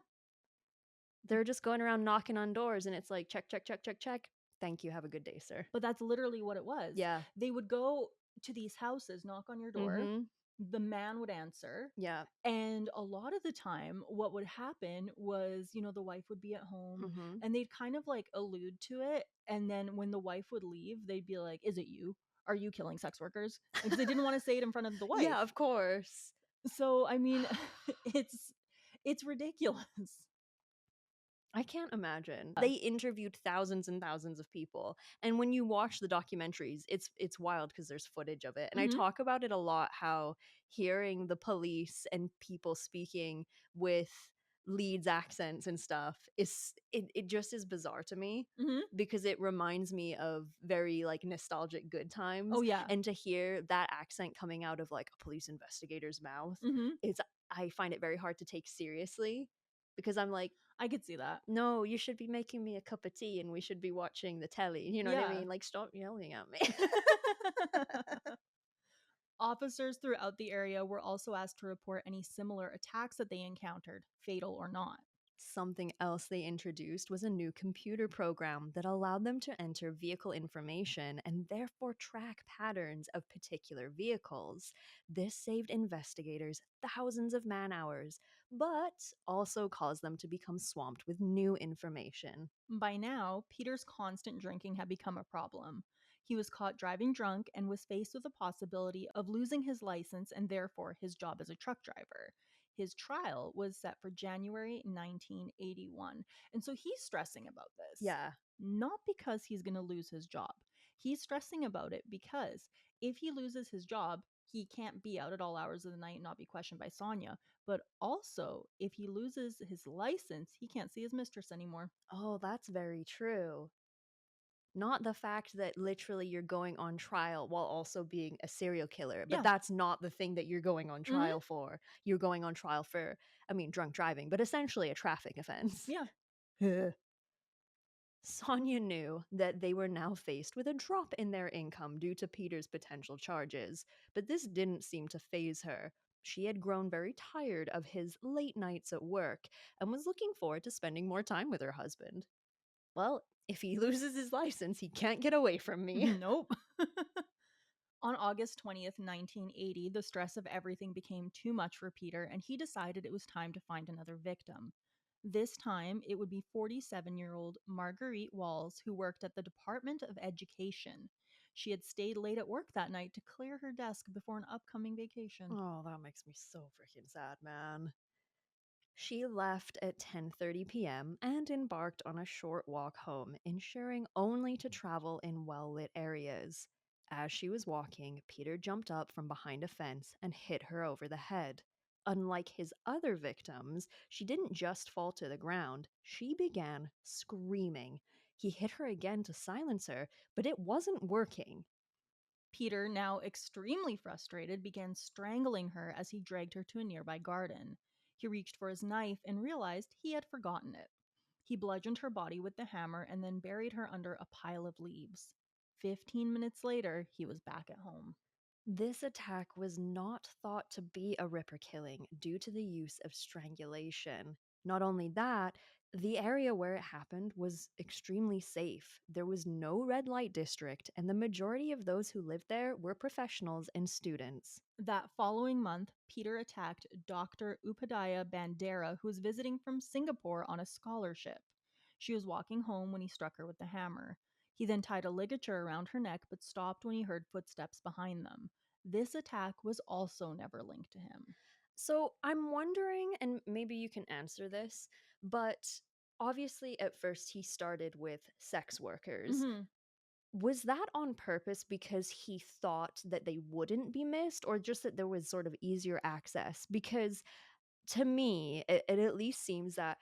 Speaker 1: They're just going around knocking on doors, and it's like, check, check, check, check, check. Thank you. Have a good day, sir.
Speaker 2: But that's literally what it was.
Speaker 1: Yeah.
Speaker 2: They would go to these houses, knock on your door.
Speaker 1: Mm-hmm.
Speaker 2: The man would answer.
Speaker 1: Yeah.
Speaker 2: And a lot of the time, what would happen was, the wife would be at home
Speaker 1: Mm-hmm.
Speaker 2: and they'd kind of like allude to it. And then when the wife would leave, they'd be like, is it you? Are you killing sex workers? Because they didn't want to say it in front of the wife.
Speaker 1: Yeah, of course.
Speaker 2: So, I mean, it's ridiculous.
Speaker 1: I can't imagine. They interviewed thousands and thousands of people. And when you watch the documentaries, it's wild because there's footage of it. And
Speaker 2: Mhm.
Speaker 1: I talk about it a lot, how hearing the police and people speaking with Leeds accents and stuff it just is bizarre to me
Speaker 2: Mhm.
Speaker 1: because it reminds me of very like nostalgic good times.
Speaker 2: Oh, yeah.
Speaker 1: And to hear that accent coming out of like a police investigator's mouth,
Speaker 2: Mhm.
Speaker 1: I find it very hard to take seriously because I'm like,
Speaker 2: I could see that.
Speaker 1: no, you should be making me a cup of tea and we should be watching the telly. You know what I
Speaker 2: Yeah.
Speaker 1: mean? Like, stop yelling at me.
Speaker 2: Officers throughout the area were also asked to report any similar attacks that they encountered, fatal or not.
Speaker 1: Something else they introduced was a new computer program that allowed them to enter vehicle information and therefore track patterns of particular vehicles. This saved investigators thousands of man hours, but also caused them to become swamped with new information.
Speaker 2: By now, Peter's constant drinking had become a problem. He was caught driving drunk and was faced with the possibility of losing his license and therefore his job as a truck driver. His trial was set for January 1981. And so he's stressing about this.
Speaker 1: Yeah.
Speaker 2: Not because he's going to lose his job. He's stressing about it because if he loses his job, he can't be out at all hours of the night and not be questioned by Sonia. But also, if he loses his license, he can't see his mistress anymore.
Speaker 1: Oh, that's very true. Not the fact that literally you're going on trial while also being a serial killer, but
Speaker 2: Yeah.
Speaker 1: that's not the thing that you're going on trial for. You're going on trial for, drunk driving, but essentially a traffic offense.
Speaker 2: Yeah.
Speaker 1: Sonia knew that they were now faced with a drop in their income due to Peter's potential charges, but this didn't seem to faze her. She had grown very tired of his late nights at work and was looking forward to spending more time with her husband. Well, if he loses his license, he can't get away from me.
Speaker 2: Nope. On August 20th, 1980, the stress of everything became too much for Peter, and he decided it was time to find another victim. This time, it would be 47-year-old Marguerite Walls, who worked at the Department of Education. She had stayed late at work that night to clear her desk before an upcoming vacation.
Speaker 1: Oh, that makes me so freaking sad, man. She left at 10:30 p.m. and embarked on a short walk home, ensuring only to travel in well-lit areas. As she was walking, Peter jumped up from behind a fence and hit her over the head. Unlike his other victims, she didn't just fall to the ground, she began screaming. He hit her again to silence her, but it wasn't working.
Speaker 2: Peter, now extremely frustrated, began strangling her as he dragged her to a nearby garden. He reached for his knife and realized he had forgotten it. He bludgeoned her body with the hammer and then buried her under a pile of leaves. 15 minutes later, he was back at home.
Speaker 1: This attack was not thought to be a Ripper killing due to the use of strangulation. Not only that, the area where it happened was extremely safe. There was no red light district, and the majority of those who lived there were professionals and students.
Speaker 2: That following month, Peter attacked Dr. Upadhyaya Bandera, who was visiting from Singapore on a scholarship. She was walking home when he struck her with the hammer. He then tied a ligature around her neck but stopped when he heard footsteps behind them. This attack was also never linked to him.
Speaker 1: So I'm wondering, and maybe you can answer this, but obviously at first he started with sex workers.
Speaker 2: Mhm.
Speaker 1: Was that on purpose because he thought that they wouldn't be missed, or just that there was sort of easier access? Because to me, it at least seems that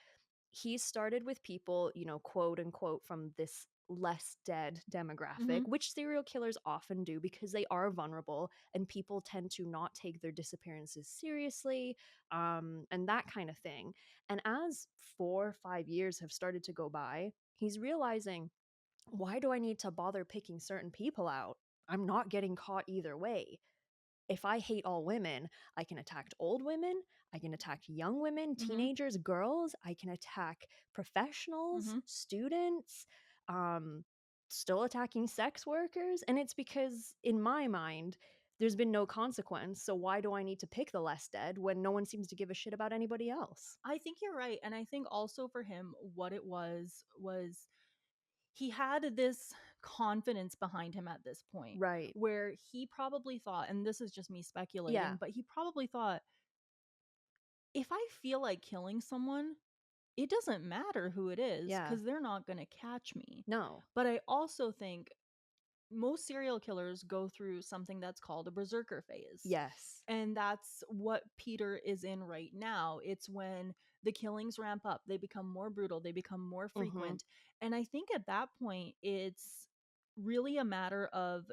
Speaker 1: he started with people, you know, quote unquote, from this less dead demographic,
Speaker 2: Mhm.
Speaker 1: which serial killers often do because they are vulnerable and people tend to not take their disappearances seriously, and that kind of thing. And as 4 or 5 years have started to go by, he's realizing, why do I need to bother picking certain people out? I'm not getting caught either way. If I hate all women, I can attack old women, I can attack young women,
Speaker 2: Mhm.
Speaker 1: teenagers, girls, I can attack professionals,
Speaker 2: Mhm.
Speaker 1: students, um, still attacking sex workers. And it's because, in my mind, there's been no consequence. So why do I need to pick the less dead when no one seems to give a shit about anybody else?
Speaker 2: I think you're right, and I think also for him what it was he had this confidence behind him at this point
Speaker 1: Right.
Speaker 2: where he probably thought, and this is just me speculating,
Speaker 1: Yeah.
Speaker 2: but he probably thought, if I feel like killing someone, it doesn't matter who it is
Speaker 1: Yeah.
Speaker 2: because they're not going to catch me.
Speaker 1: No.
Speaker 2: But I also think most serial killers go through something that's called a berserker phase.
Speaker 1: Yes.
Speaker 2: And that's what Peter is in right now. It's when the killings ramp up, they become more brutal, they become more frequent. And I think at that point, it's really a matter of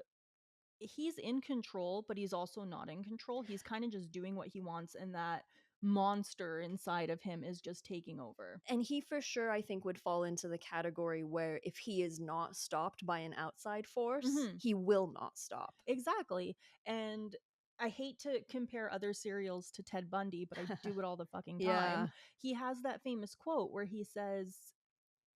Speaker 2: he's in control, but he's also not in control. He's kind of just doing what he wants, and that monster inside of him is just taking over.
Speaker 1: And he for sure, I think, would fall into the category where if he is not stopped by an outside force,
Speaker 2: Mhm.
Speaker 1: he will not stop.
Speaker 2: Exactly. And I hate to compare other serials to Ted Bundy, but I do it all the fucking time.
Speaker 1: Yeah.
Speaker 2: He has that famous quote where he says,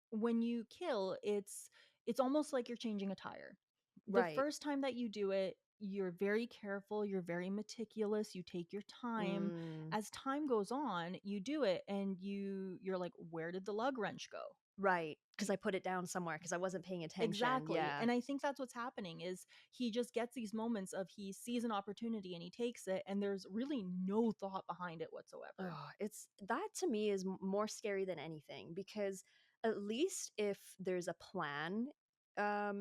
Speaker 2: when you kill, it's almost like you're changing a tire. The
Speaker 1: Right.
Speaker 2: first time that you do it, you're very careful, you're very meticulous, you take your time.
Speaker 1: Mm,
Speaker 2: As time goes on, you do it and you're like, where did the lug wrench go?
Speaker 1: right. Because I put it down somewhere because I wasn't paying attention.
Speaker 2: Exactly.
Speaker 1: Yeah.
Speaker 2: And I think that's what's happening is he just gets these moments of he sees an opportunity and he takes it and there's really no thought behind it whatsoever.
Speaker 1: Oh, it's that to me is more scary than anything, because at least if there's a plan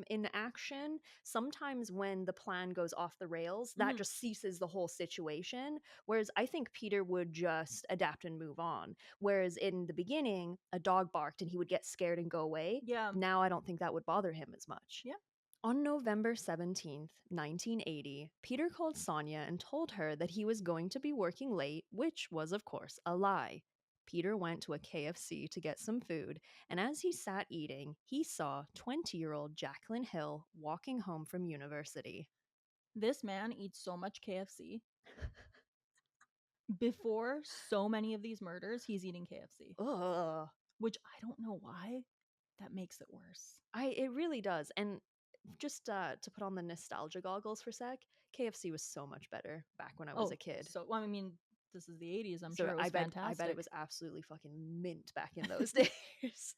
Speaker 1: in action, sometimes when the plan goes off the rails, that
Speaker 2: Mhm.
Speaker 1: just ceases the whole situation. Whereas I think Peter would just adapt and move on. Whereas in the beginning, a dog barked and he would get scared and go away.
Speaker 2: Yeah.
Speaker 1: Now I don't think that would bother him as much.
Speaker 2: Yeah.
Speaker 1: On November 17th, 1980, Peter called Sonia and told her that he was going to be working late, which was, of course, a lie. Peter went to a KFC to get some food, and as he sat eating, he saw 20-year-old Jacqueline Hill walking home from university.
Speaker 2: This man eats so much KFC. Before so many of these murders, he's eating KFC,
Speaker 1: Ugh.
Speaker 2: which I don't know why that makes it worse.
Speaker 1: It really does. And just to put on the nostalgia goggles for a sec, KFC was so much better back when I was a kid.
Speaker 2: So well, I mean, this is the 80s. I'm
Speaker 1: So
Speaker 2: sure it was
Speaker 1: I bet it
Speaker 2: fantastic.
Speaker 1: was absolutely fucking mint back in those days.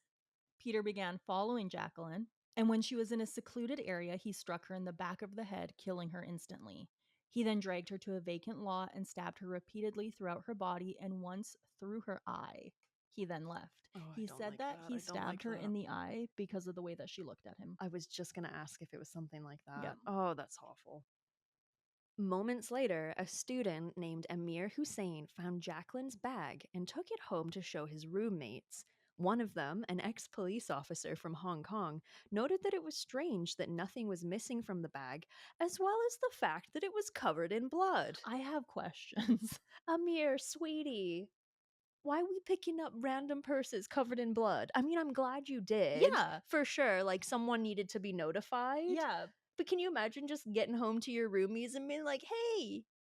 Speaker 2: Peter began following Jacqueline, and when she was in a secluded area, he struck her in the back of the head, killing her instantly. He then dragged her to a vacant lot and stabbed her repeatedly throughout her body and once through her eye. He then left.
Speaker 1: Oh, I
Speaker 2: He
Speaker 1: don't
Speaker 2: said
Speaker 1: like
Speaker 2: that
Speaker 1: that.
Speaker 2: he
Speaker 1: I don't like
Speaker 2: stabbed her
Speaker 1: that.
Speaker 2: in the eye because of the way that she looked at him.
Speaker 1: I was just gonna ask if it was something like that.
Speaker 2: Yeah.
Speaker 1: Oh, that's awful. Moments later, a student named Amir Hussein found Jacqueline's bag and took it home to show his roommates. One of them, an ex police officer from Hong Kong, noted that it was strange that nothing was missing from the bag, as well as the fact that it was covered in blood.
Speaker 2: I have questions.
Speaker 1: Amir, sweetie, why are we picking up random purses covered in blood? I mean, I'm glad you did.
Speaker 2: Yeah.
Speaker 1: For sure. Like, someone needed to be notified.
Speaker 2: Yeah.
Speaker 1: But can you imagine just getting home to your roomies and being like, hey,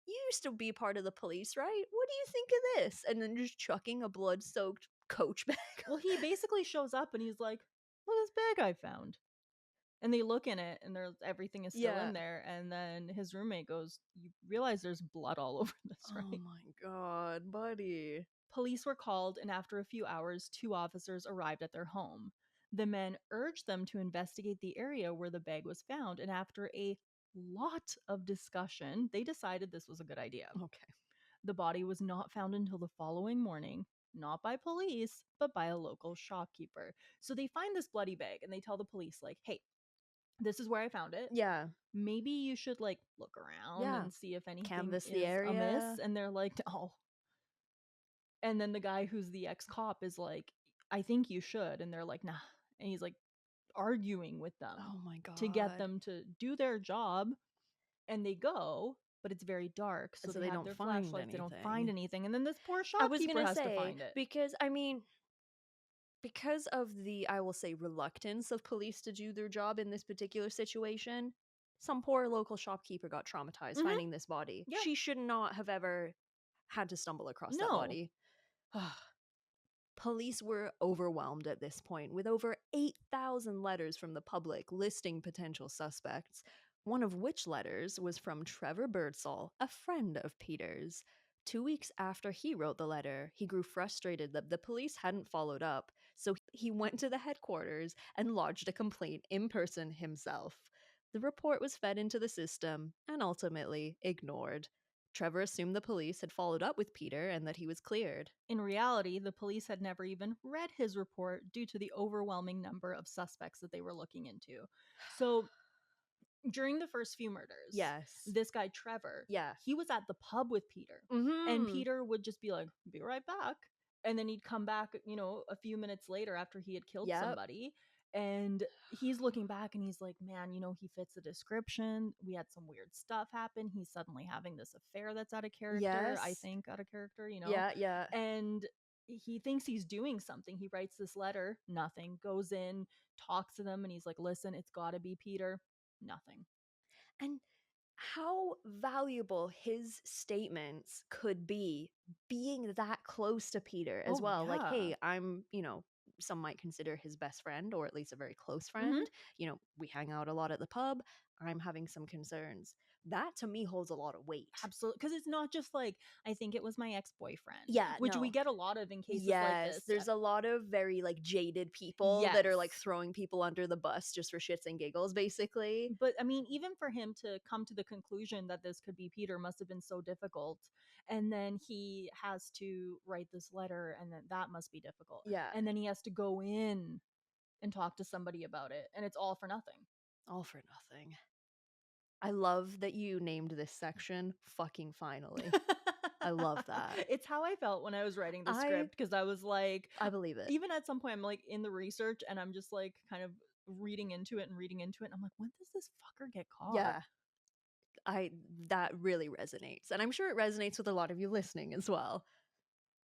Speaker 1: you used to be part of the police, right? What do you think of this? And then just chucking a blood soaked Coach bag.
Speaker 2: Well, he basically shows up and he's like, look at this bag I found. And they look in it and there's everything is still
Speaker 1: Yeah.
Speaker 2: in there. And then his roommate goes, you realize there's blood all over this, right?
Speaker 1: Oh my god, buddy.
Speaker 2: Police were called, and after a few hours, 2 officers arrived at their home. The men urged them to investigate the area where the bag was found, and after a lot of discussion, they decided this was a good idea.
Speaker 1: Okay.
Speaker 2: The body was not found until the following morning, not by police, but by a local shopkeeper. So they find this bloody bag and they tell the police, like, hey, this is where I found it.
Speaker 1: Yeah.
Speaker 2: Maybe you should like look around
Speaker 1: Yeah.
Speaker 2: and see if anything
Speaker 1: Canvass the
Speaker 2: is
Speaker 1: area.
Speaker 2: amiss. And they're like, oh. And then the guy who's the ex-cop is like, I think you should. And they're like, nah. And he's like arguing with them
Speaker 1: Oh my God.
Speaker 2: to get them to do their job. And they go, but it's very dark. So they have
Speaker 1: don't
Speaker 2: their
Speaker 1: find
Speaker 2: flashlights. They don't
Speaker 1: anything.
Speaker 2: find anything. And then this poor
Speaker 1: I was
Speaker 2: shopkeeper
Speaker 1: gonna
Speaker 2: has to
Speaker 1: say,
Speaker 2: find it.
Speaker 1: because I mean, because of the, I will say, reluctance of police to do their job in this particular situation, some poor local shopkeeper got traumatized
Speaker 2: Mhm.
Speaker 1: finding this body.
Speaker 2: Yeah.
Speaker 1: She should not have ever had to stumble across that
Speaker 2: No.
Speaker 1: body. Police were overwhelmed at this point, with over 8,000 letters from the public listing potential suspects, one of which letters was from Trevor Birdsall, a friend of Peter's. 2 weeks after he wrote the letter, he grew frustrated that the police hadn't followed up, so he went to the headquarters and lodged a complaint in person himself. The report was fed into the system and ultimately ignored. Trevor assumed the police had followed up with Peter and that he was cleared.
Speaker 2: In reality, the police had never even read his report due to the overwhelming number of suspects that they were looking into. So during the first few murders,
Speaker 1: Yes.
Speaker 2: this guy Trevor,
Speaker 1: Yeah.
Speaker 2: he was at the pub with Peter.
Speaker 1: Mm-hmm.
Speaker 2: And Peter would just be like, be right back. And then he'd come back, you know, a few minutes later after he had killed somebody. And he's looking back and he's like, man, you know, he fits the description. We had some weird stuff happen. He's suddenly having this affair that's out of character. I think out of character, you know?
Speaker 1: Yeah.
Speaker 2: And he thinks he's doing something. He writes this letter, nothing. Goes in, talks to them, and he's like, listen, it's got to be Peter. Nothing.
Speaker 1: And how valuable his statements could be being that close to Peter as well. Like, hey, I'm, you know, some might consider his best friend or at least a very close friend. You know, we hang out a lot at the pub. I'm having some concerns. That to me holds a lot of weight.
Speaker 2: Absolutely. Because it's not just like, I think it was my ex-boyfriend.
Speaker 1: Yeah.
Speaker 2: Which we
Speaker 1: no.
Speaker 2: get a lot of in cases like this.
Speaker 1: There's a lot of very like jaded people that are like throwing people under the bus just for shits and giggles, basically.
Speaker 2: But I mean, even for him to come to the conclusion that this could be Peter must have been so difficult. And then he has to write this letter, and then that must be difficult.
Speaker 1: Yeah.
Speaker 2: And then he has to go in and talk to somebody about it. And it's all for nothing.
Speaker 1: All for nothing. I love that you named this section fucking finally. I love that.
Speaker 2: It's how I felt when I was writing the script, because I was like,
Speaker 1: I believe it.
Speaker 2: Even at some point, I'm like in the research and I'm just like kind of reading into it. And I'm like, when does this fucker get caught?
Speaker 1: Yeah. That really resonates. And I'm sure it resonates with a lot of you listening as well.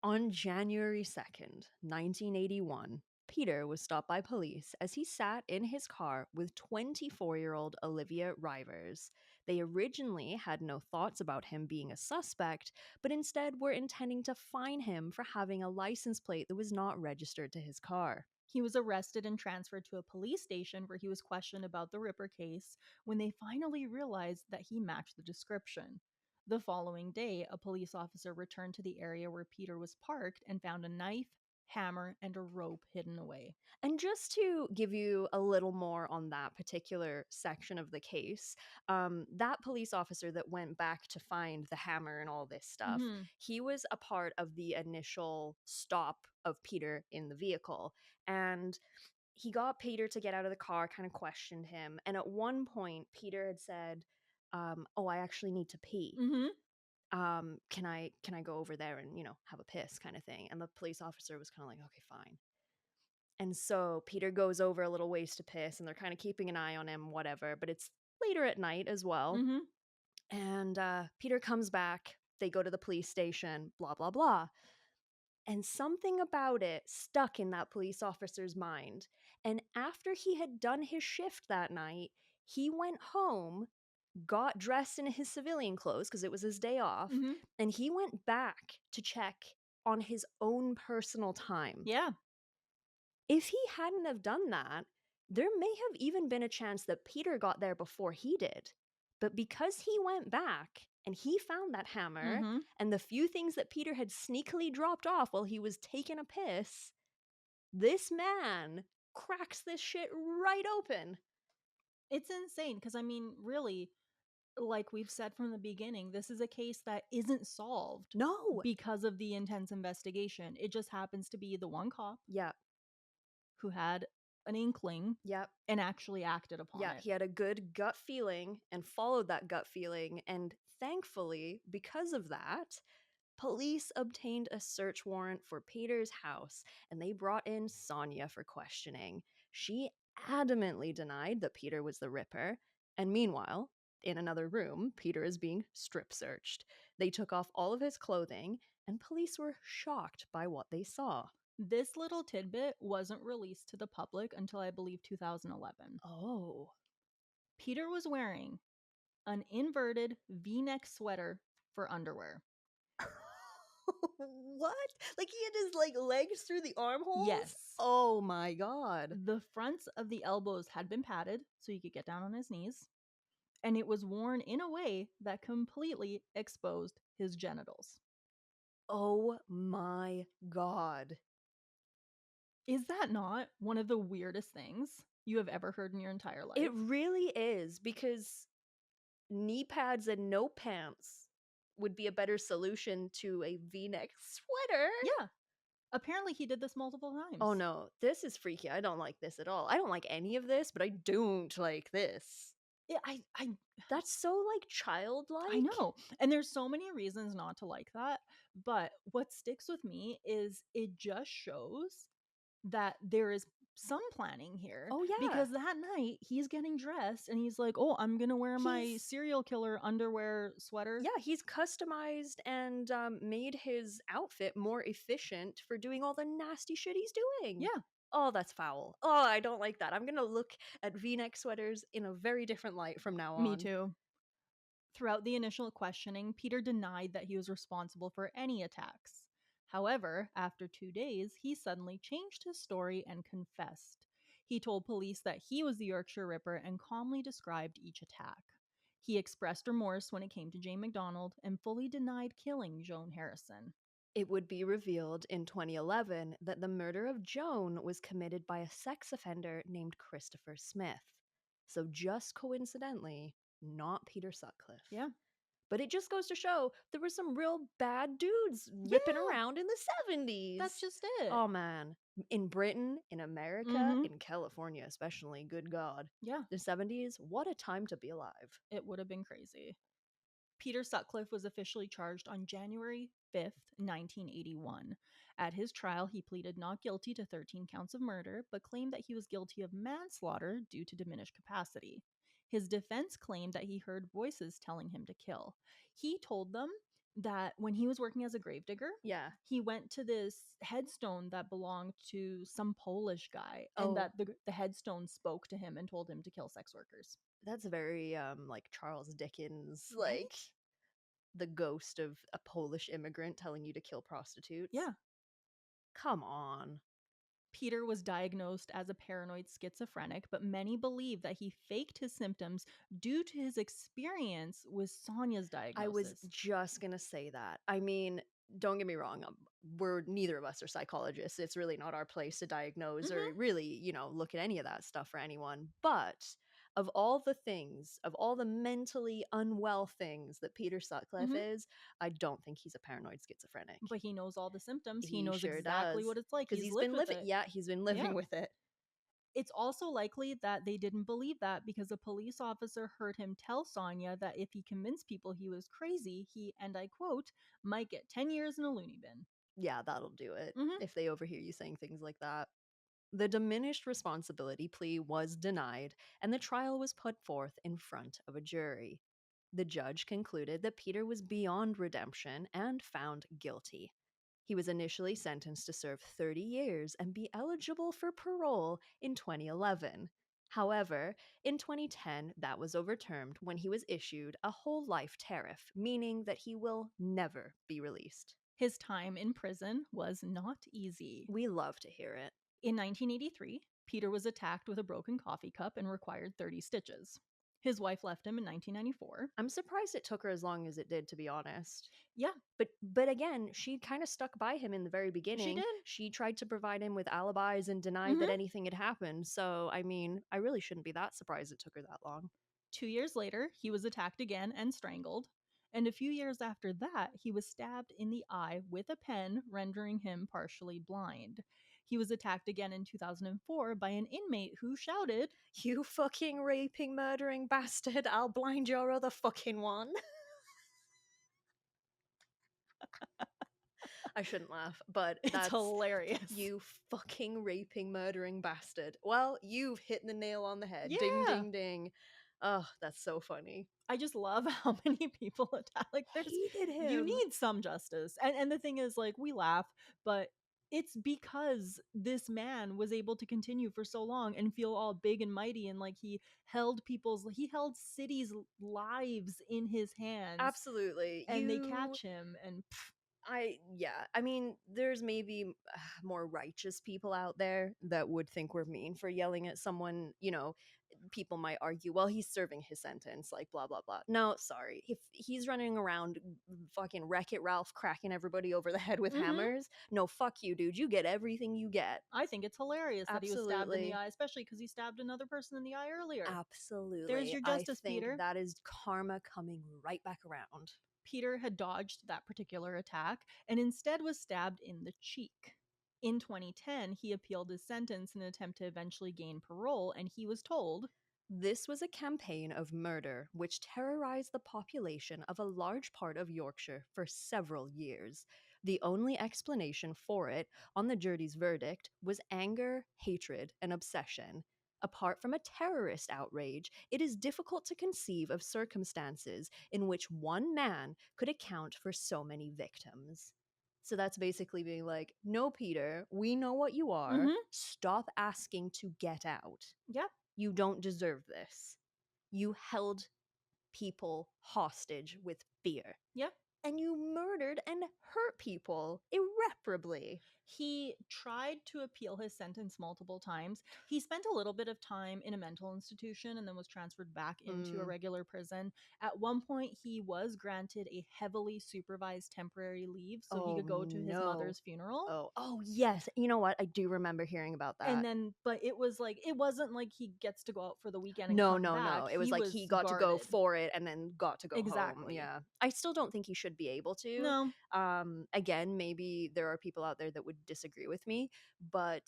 Speaker 1: On January 2nd, 1981, Peter was stopped by police as he sat in his car with 24-year-old Olivia Rivers. They originally had no thoughts about him being a suspect, but instead were intending to fine him for having a license plate that was not registered to his car.
Speaker 2: He was arrested and transferred to a police station where he was questioned about the Ripper case when they finally realized that he matched the description. The following day, a police officer returned to the area where Peter was parked and found a knife, hammer, and a rope hidden away.
Speaker 1: And just to give you a little more on that particular section of the case, that police officer that went back to find the hammer and all this stuff, he was a part of the initial stop of Peter in the vehicle. And he got Peter to get out of the car, kind of questioned him. And at one point, Peter had said, oh, I actually need to pee. Can I go over there and, you know, have a piss kind of thing? And the police officer was kind of like, okay, fine. And so Peter goes over a little ways to piss, and they're kind of keeping an eye on him, whatever. But it's later at night as well. And Peter comes back. They go to the police station, blah, blah, blah. And something about it stuck in that police officer's mind. And after he had done his shift that night, he went home, got dressed in his civilian clothes because it was his day off, and he went back to check on his own personal time.
Speaker 2: Yeah.
Speaker 1: If he hadn't have done that, there may have even been a chance that Peter got there before he did. But because he went back and he found that hammer and the few things that Peter had sneakily dropped off while he was taking a piss, this man cracks this shit right open.
Speaker 2: It's insane because, I mean, really, Like we've said from the beginning, this is a case that isn't solved
Speaker 1: No.
Speaker 2: because of the intense investigation. It just happens to be the one cop
Speaker 1: Yeah.
Speaker 2: who had an inkling
Speaker 1: Yep.
Speaker 2: and actually acted upon
Speaker 1: Yeah,
Speaker 2: it.
Speaker 1: he had a good gut feeling and followed that gut feeling. And thankfully, because of that, police obtained a search warrant for Peter's house and they brought in Sonia for questioning. She adamantly denied that Peter was the Ripper. And meanwhile, in another room, Peter is being strip searched. They took off all of his clothing and police were shocked by what they saw.
Speaker 2: This little tidbit wasn't released to the public until I believe 2011.
Speaker 1: Oh.
Speaker 2: Peter was wearing an inverted V-neck sweater for underwear.
Speaker 1: What? Like he had his legs through the armholes?
Speaker 2: Yes.
Speaker 1: Oh my god.
Speaker 2: The fronts of the elbows had been padded so he could get down on his knees, and it was worn in a way that completely exposed his genitals.
Speaker 1: Oh my god.
Speaker 2: Is that not one of the weirdest things you have ever heard in your entire life?
Speaker 1: It really is, because knee pads and no pants would be a better solution to a V-neck sweater.
Speaker 2: Yeah. Apparently he did this multiple times.
Speaker 1: Oh no, this is freaky. I don't like this at all. I don't like any of this, but I don't like this.
Speaker 2: Yeah,
Speaker 1: That's so childlike.
Speaker 2: I know. And there's so many reasons not to like that. But what sticks with me is it just shows that there is some planning here.
Speaker 1: Oh yeah.
Speaker 2: Because that night he's getting dressed and he's like, oh, I'm going to wear my serial killer underwear sweater.
Speaker 1: Yeah, he's customized and made his outfit more efficient for doing all the nasty shit he's doing.
Speaker 2: Yeah.
Speaker 1: Oh, that's foul. Oh, I don't like that. I'm going to look at V-neck sweaters in a very different light from now on.
Speaker 2: Me too. Throughout the initial questioning, Peter denied that he was responsible for any attacks. However, after 2 days, he suddenly changed his story and confessed. He told police that he was the Yorkshire Ripper and calmly described each attack. He expressed remorse when it came to Jane MacDonald and fully denied killing Joan Harrison.
Speaker 1: It would be revealed in 2011 that the murder of Joan was committed by a sex offender named Christopher Smith. So just coincidentally, not Peter Sutcliffe.
Speaker 2: Yeah.
Speaker 1: But it just goes to show there were some real bad dudes ripping around in the 70s.
Speaker 2: That's just it.
Speaker 1: Oh man. In Britain, in America, in California especially, good God.
Speaker 2: Yeah.
Speaker 1: The 70s, what a time to be alive.
Speaker 2: It would have been crazy. Peter Sutcliffe was officially charged on January 5th, 1981. At his trial, he pleaded not guilty to 13 counts of murder, but claimed that he was guilty of manslaughter due to diminished capacity. His defense claimed that he heard voices telling him to kill. He told them that when he was working as a gravedigger, he went to this headstone that belonged to some Polish guy, and that the headstone spoke to him and told him to kill sex workers.
Speaker 1: That's very Charles Dickens,
Speaker 2: Right?
Speaker 1: the ghost of a Polish immigrant telling you to kill prostitutes.
Speaker 2: Yeah.
Speaker 1: Come on.
Speaker 2: Peter was diagnosed as a paranoid schizophrenic, but many believe that he faked his symptoms due to his experience with Sonia's diagnosis.
Speaker 1: I was just going to say that. I mean, don't get me wrong. Neither of us are psychologists. It's really not our place to diagnose or really, look at any of that stuff for anyone. But of all the things, of all the mentally unwell things that Peter Sutcliffe is, I don't think he's a paranoid schizophrenic.
Speaker 2: But he knows all the symptoms. He knows
Speaker 1: sure
Speaker 2: exactly
Speaker 1: does.
Speaker 2: what it's like.
Speaker 1: Because he's been living. Yeah, he's been living with it.
Speaker 2: It's also likely that they didn't believe that because a police officer heard him tell Sonia that if he convinced people he was crazy, he, and I quote, might get 10 years in a loony bin.
Speaker 1: Yeah, that'll do it if they overhear you saying things like that. The diminished responsibility plea was denied, and the trial was put forth in front of a jury. The judge concluded that Peter was beyond redemption and found guilty. He was initially sentenced to serve 30 years and be eligible for parole in 2011. However, in 2010, that was overturned when he was issued a whole life tariff, meaning that he will never be released.
Speaker 2: His time in prison was not easy.
Speaker 1: We love to hear it.
Speaker 2: In 1983, Peter was attacked with a broken coffee cup and required 30 stitches. His wife left him in 1994.
Speaker 1: I'm surprised it took her as long as it did, to be honest.
Speaker 2: Yeah.
Speaker 1: But again, she kind of stuck by him in the very beginning.
Speaker 2: She did.
Speaker 1: She tried to provide him with alibis and denied that anything had happened. So, I mean, I really shouldn't be that surprised it took her that long.
Speaker 2: 2 years later, he was attacked again and strangled. And a few years after that, he was stabbed in the eye with a pen, rendering him partially blind. He was attacked again in 2004 by an inmate who shouted,
Speaker 1: "You fucking raping, murdering bastard, I'll blind your other fucking one." I shouldn't laugh, but
Speaker 2: "It's
Speaker 1: that's
Speaker 2: hilarious."
Speaker 1: "You fucking raping, murdering bastard." Well, you've hit the nail on the head.
Speaker 2: Yeah.
Speaker 1: Ding, ding, ding. Oh, that's so funny.
Speaker 2: I just love how many people attack. Like,
Speaker 1: Hated him.
Speaker 2: you need some justice. And the thing is, like, we laugh, but it's because this man was able to continue for so long and feel all big and mighty, and like he held cities' lives in his hands.
Speaker 1: Absolutely.
Speaker 2: And they catch him and
Speaker 1: I mean, there's maybe more righteous people out there that would think we're mean for yelling at someone. You know, people might argue, well, he's serving his sentence, like blah blah blah. No, sorry. If he's running around fucking Wreck-It Ralph cracking everybody over the head with hammers, no, fuck you, dude. You get everything you get.
Speaker 2: I think it's hilarious that he was stabbed in
Speaker 1: Absolutely.
Speaker 2: the eye, especially because he stabbed another person in the eye earlier.
Speaker 1: Absolutely.
Speaker 2: There's your justice,
Speaker 1: I think
Speaker 2: Peter.
Speaker 1: that is karma coming right back around.
Speaker 2: Peter had dodged that particular attack and instead was stabbed in the cheek. In 2010, he appealed his sentence in an attempt to eventually gain parole, and he was told,
Speaker 1: "This was a campaign of murder which terrorized the population of a large part of Yorkshire for several years. The only explanation for it, on the jury's verdict, was anger, hatred, and obsession. Apart from a terrorist outrage, it is difficult to conceive of circumstances in which one man could account for so many victims." So that's basically being like, no, Peter, we know what you are. Stop asking to get out.
Speaker 2: Yeah.
Speaker 1: You don't deserve this. You held people hostage with fear.
Speaker 2: Yeah.
Speaker 1: And you murdered and hurt people irreparably.
Speaker 2: He tried to appeal his sentence multiple times. He spent a little bit of time in a mental institution and then was transferred back into a regular prison. At one point, he was granted a heavily supervised temporary leave so he could go to his mother's funeral.
Speaker 1: Oh, yes. You know what? I do remember hearing about that.
Speaker 2: And then, but it wasn't like he gets to go out for the weekend and come back.
Speaker 1: No. It was like he got to go for it and then got to go home.
Speaker 2: Exactly.
Speaker 1: Yeah. I still don't think he should be able to.
Speaker 2: No.
Speaker 1: Again, maybe there are people out there that would disagree with me, but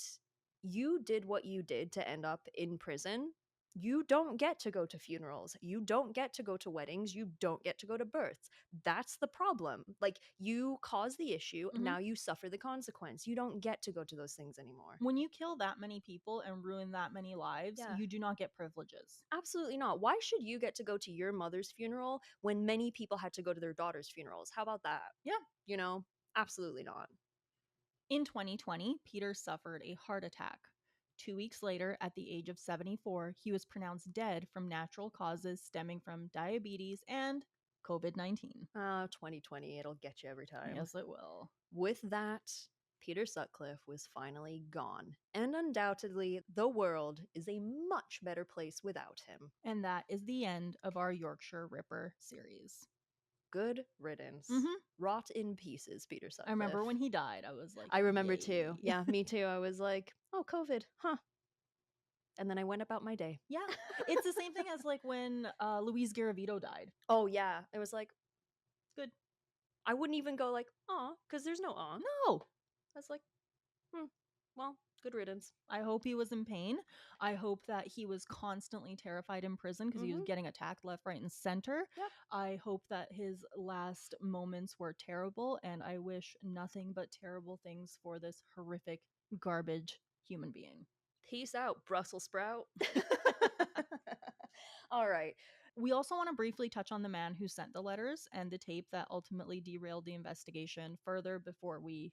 Speaker 1: you did what you did to end up in prison. You don't get to go to funerals. You don't get to go to weddings. You don't get to go to births. That's the problem. Like, you caused the issue, and now you suffer the consequence. You don't get to go to those things anymore.
Speaker 2: When you kill that many people and ruin that many lives, you do not get privileges.
Speaker 1: Absolutely not. Why should you get to go to your mother's funeral when many people had to go to their daughter's funerals? How about that?
Speaker 2: Yeah.
Speaker 1: You know, absolutely not.
Speaker 2: In 2020, Peter suffered a heart attack. 2 weeks later, at the age of 74, he was pronounced dead from natural causes stemming from diabetes and COVID-19.
Speaker 1: 2020, it'll get you every time.
Speaker 2: Yes, it will.
Speaker 1: With that, Peter Sutcliffe was finally gone. And undoubtedly, the world is a much better place without him.
Speaker 2: And that is the end of our Yorkshire Ripper series.
Speaker 1: Good riddance. Rot in pieces, Peter Sutcliffe.
Speaker 2: I remember when he died, I was like,
Speaker 1: I remember
Speaker 2: yay.
Speaker 1: too. Yeah, me too. I was like, oh, COVID, huh. And then I went about my day.
Speaker 2: Yeah. It's the same thing as like when Luis Garavito died.
Speaker 1: Oh, yeah. It was like,
Speaker 2: good.
Speaker 1: I wouldn't even go like, aw, because there's no aw.
Speaker 2: No.
Speaker 1: I was like, well, good riddance.
Speaker 2: I hope he was in pain. I hope that he was constantly terrified in prison because he was getting attacked left, right, and center.
Speaker 1: Yep.
Speaker 2: I hope that his last moments were terrible, and I wish nothing but terrible things for this horrific garbage human being.
Speaker 1: Peace out, Brussels sprout. All right.
Speaker 2: We also want to briefly touch on the man who sent the letters and the tape that ultimately derailed the investigation further before we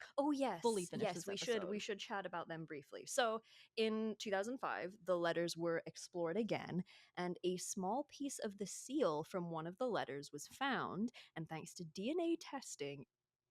Speaker 2: fully finish this episode.
Speaker 1: We should chat about them briefly. So in 2005, the letters were explored again, and a small piece of the seal from one of the letters was found, and thanks to DNA testing,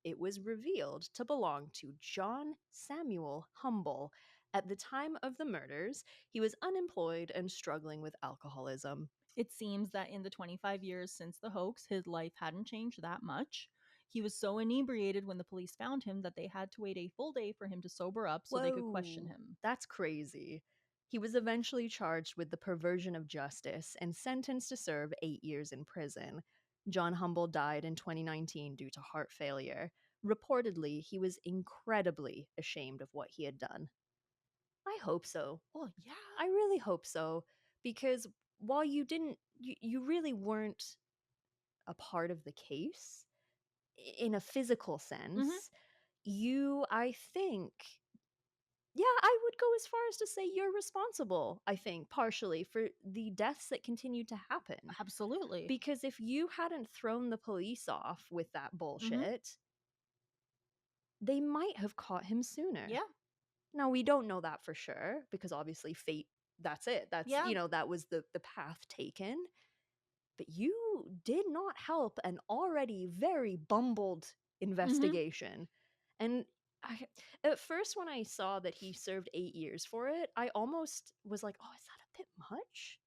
Speaker 1: it was revealed to belong to John Samuel Humble. At the time of the murders, he was unemployed and struggling with alcoholism.
Speaker 2: It seems that in the 25 years since the hoax, his life hadn't changed that much. He was so inebriated when the police found him that they had to wait a full day for him to sober up so they could question him.
Speaker 1: That's crazy. He was eventually charged with the perversion of justice and sentenced to serve 8 years in prison. John Humble died in 2019 due to heart failure. Reportedly, he was incredibly ashamed of what he had done. I hope so.
Speaker 2: Well, yeah.
Speaker 1: I really hope so, because while you really weren't a part of the case in a physical sense, I think, yeah, I would go as far as to say you're responsible, I think, partially for the deaths that continue to happen.
Speaker 2: Absolutely.
Speaker 1: Because if you hadn't thrown the police off with that bullshit, they might have caught him sooner.
Speaker 2: Yeah.
Speaker 1: Now, we don't know that for sure, because obviously fate, that's it. That's,
Speaker 2: Yeah.
Speaker 1: that was the path taken. But you did not help an already very bumbled investigation. And at first, when I saw that he served 8 years for it, I almost was like, oh, is that a bit much?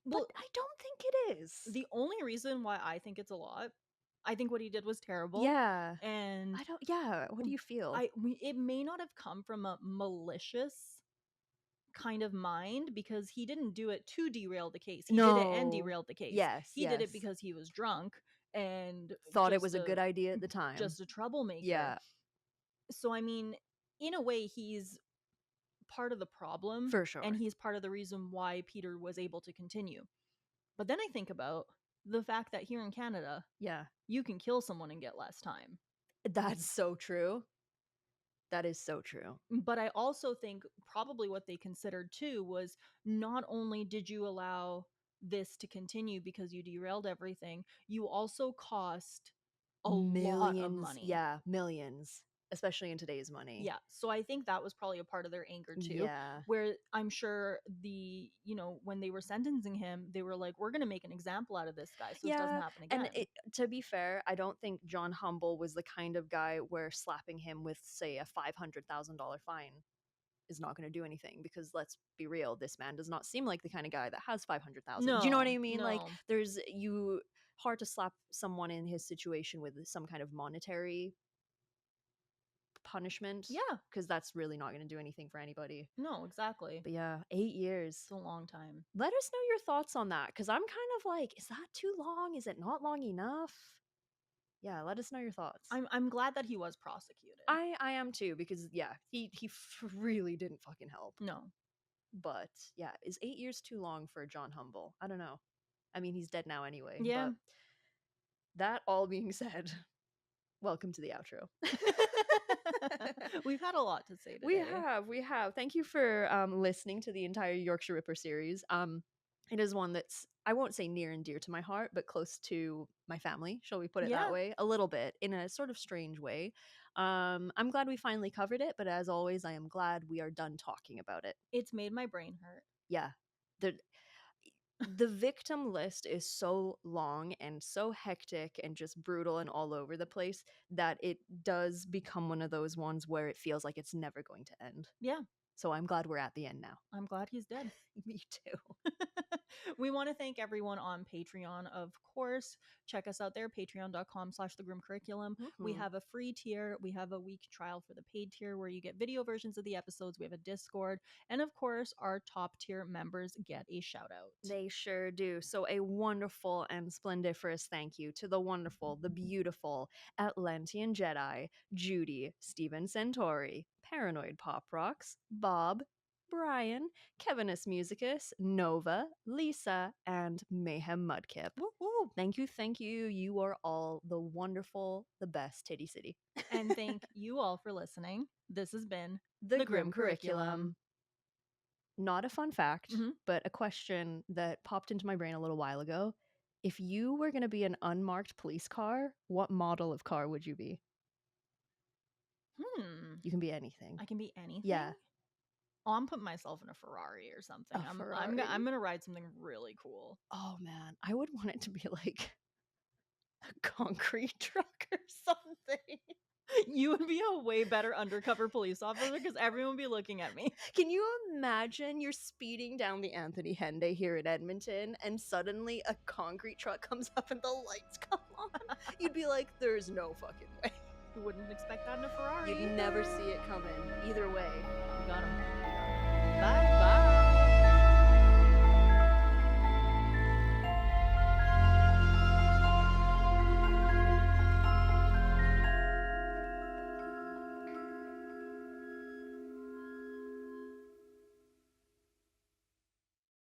Speaker 2: Well,
Speaker 1: But I don't think it is.
Speaker 2: The only reason why I think it's a lot, I think what he did was terrible.
Speaker 1: Yeah.
Speaker 2: And
Speaker 1: what do you feel?
Speaker 2: It may not have come from a malicious kind of mind, because he didn't do it to derail the case. He did it and derailed the case.
Speaker 1: Yes.
Speaker 2: He did it because he was drunk and
Speaker 1: thought it was a good idea at the time.
Speaker 2: Just a troublemaker.
Speaker 1: Yeah.
Speaker 2: So, I mean, in a way, he's part of the problem.
Speaker 1: For sure.
Speaker 2: And he's part of the reason why Peter was able to continue. But then I think about the fact that here in Canada, you can kill someone and get less time.
Speaker 1: That's so true. That is so true.
Speaker 2: But I also think probably what they considered too was, not only did you allow this to continue because you derailed everything, you also cost a lot of money.
Speaker 1: Yeah, millions. Especially in today's money.
Speaker 2: Yeah. So I think that was probably a part of their anger too.
Speaker 1: Yeah.
Speaker 2: Where I'm sure when they were sentencing him, they were like, we're going to make an example out of this guy so it doesn't happen again.
Speaker 1: And to be fair, I don't think John Humble was the kind of guy where slapping him with, say, a $500,000 fine is not going to do anything, because let's be real, this man does not seem like the kind of guy that has 500,000. Do you know what I mean?
Speaker 2: No.
Speaker 1: Like, hard to slap someone in his situation with some kind of monetary punishment.
Speaker 2: Yeah.
Speaker 1: Because that's really not going to do anything for anybody.
Speaker 2: No, exactly.
Speaker 1: But yeah, 8 years.
Speaker 2: It's a long time.
Speaker 1: Let us know your thoughts on that, because I'm kind of like, is that too long? Is it not long enough? Yeah, let us know your thoughts.
Speaker 2: I'm glad that he was prosecuted.
Speaker 1: I am too, because he really didn't fucking help.
Speaker 2: No.
Speaker 1: But yeah, is 8 years too long for John Humble? I don't know. I mean, he's dead now anyway.
Speaker 2: Yeah.
Speaker 1: But that all being said, welcome to the outro.
Speaker 2: We've had a lot to say today.
Speaker 1: We have. Thank you for listening to the entire Yorkshire Ripper series. It is one that's, I won't say near and dear to my heart, but close to my family, shall we put it that way? A little bit, in a sort of strange way. I'm glad we finally covered it, but as always, I am glad we are done talking about it.
Speaker 2: It's made my brain hurt.
Speaker 1: Yeah. The victim list is so long and so hectic and just brutal and all over the place that it does become one of those ones where it feels like it's never going to end.
Speaker 2: Yeah.
Speaker 1: So I'm glad we're at the end now.
Speaker 2: I'm glad he's dead.
Speaker 1: Me too.
Speaker 2: We want to thank everyone on Patreon, of course. Check us out there, patreon.com/thegrimcurriculum. We have a free tier. We have a week trial for the paid tier where you get video versions of the episodes. We have a Discord. And of course, our top tier members get a shout out.
Speaker 1: They sure do. So a wonderful and splendiferous thank you to the wonderful, the beautiful Atlantean Jedi, Judy, Steven Centauri, Paranoid Pop Rocks, Bob, Brian, Kevinus Musicus, Nova, Lisa, and Mayhem Mudkip.
Speaker 2: Woo-hoo.
Speaker 1: Thank you. You are all the wonderful, the best Titty City.
Speaker 2: And thank you all for listening. This has been
Speaker 1: The Grim Curriculum. Not a fun fact, but a question that popped into my brain a little while ago. If you were going to be an unmarked police car, what model of car would you be? You can be anything.
Speaker 2: I can be anything?
Speaker 1: Yeah.
Speaker 2: Oh, I'm putting myself in a Ferrari or something. I'm going to ride something really cool.
Speaker 1: Oh, man. I would want it to be like a concrete truck or something.
Speaker 2: You would be a way better undercover police officer because everyone would be looking at me.
Speaker 1: Can you imagine you're speeding down the Anthony Henday here in Edmonton and suddenly a concrete truck comes up and the lights come on? You'd be like, there's no fucking way.
Speaker 2: You wouldn't expect that in a Ferrari.
Speaker 1: You'd never see it coming. Either way.
Speaker 2: You got him.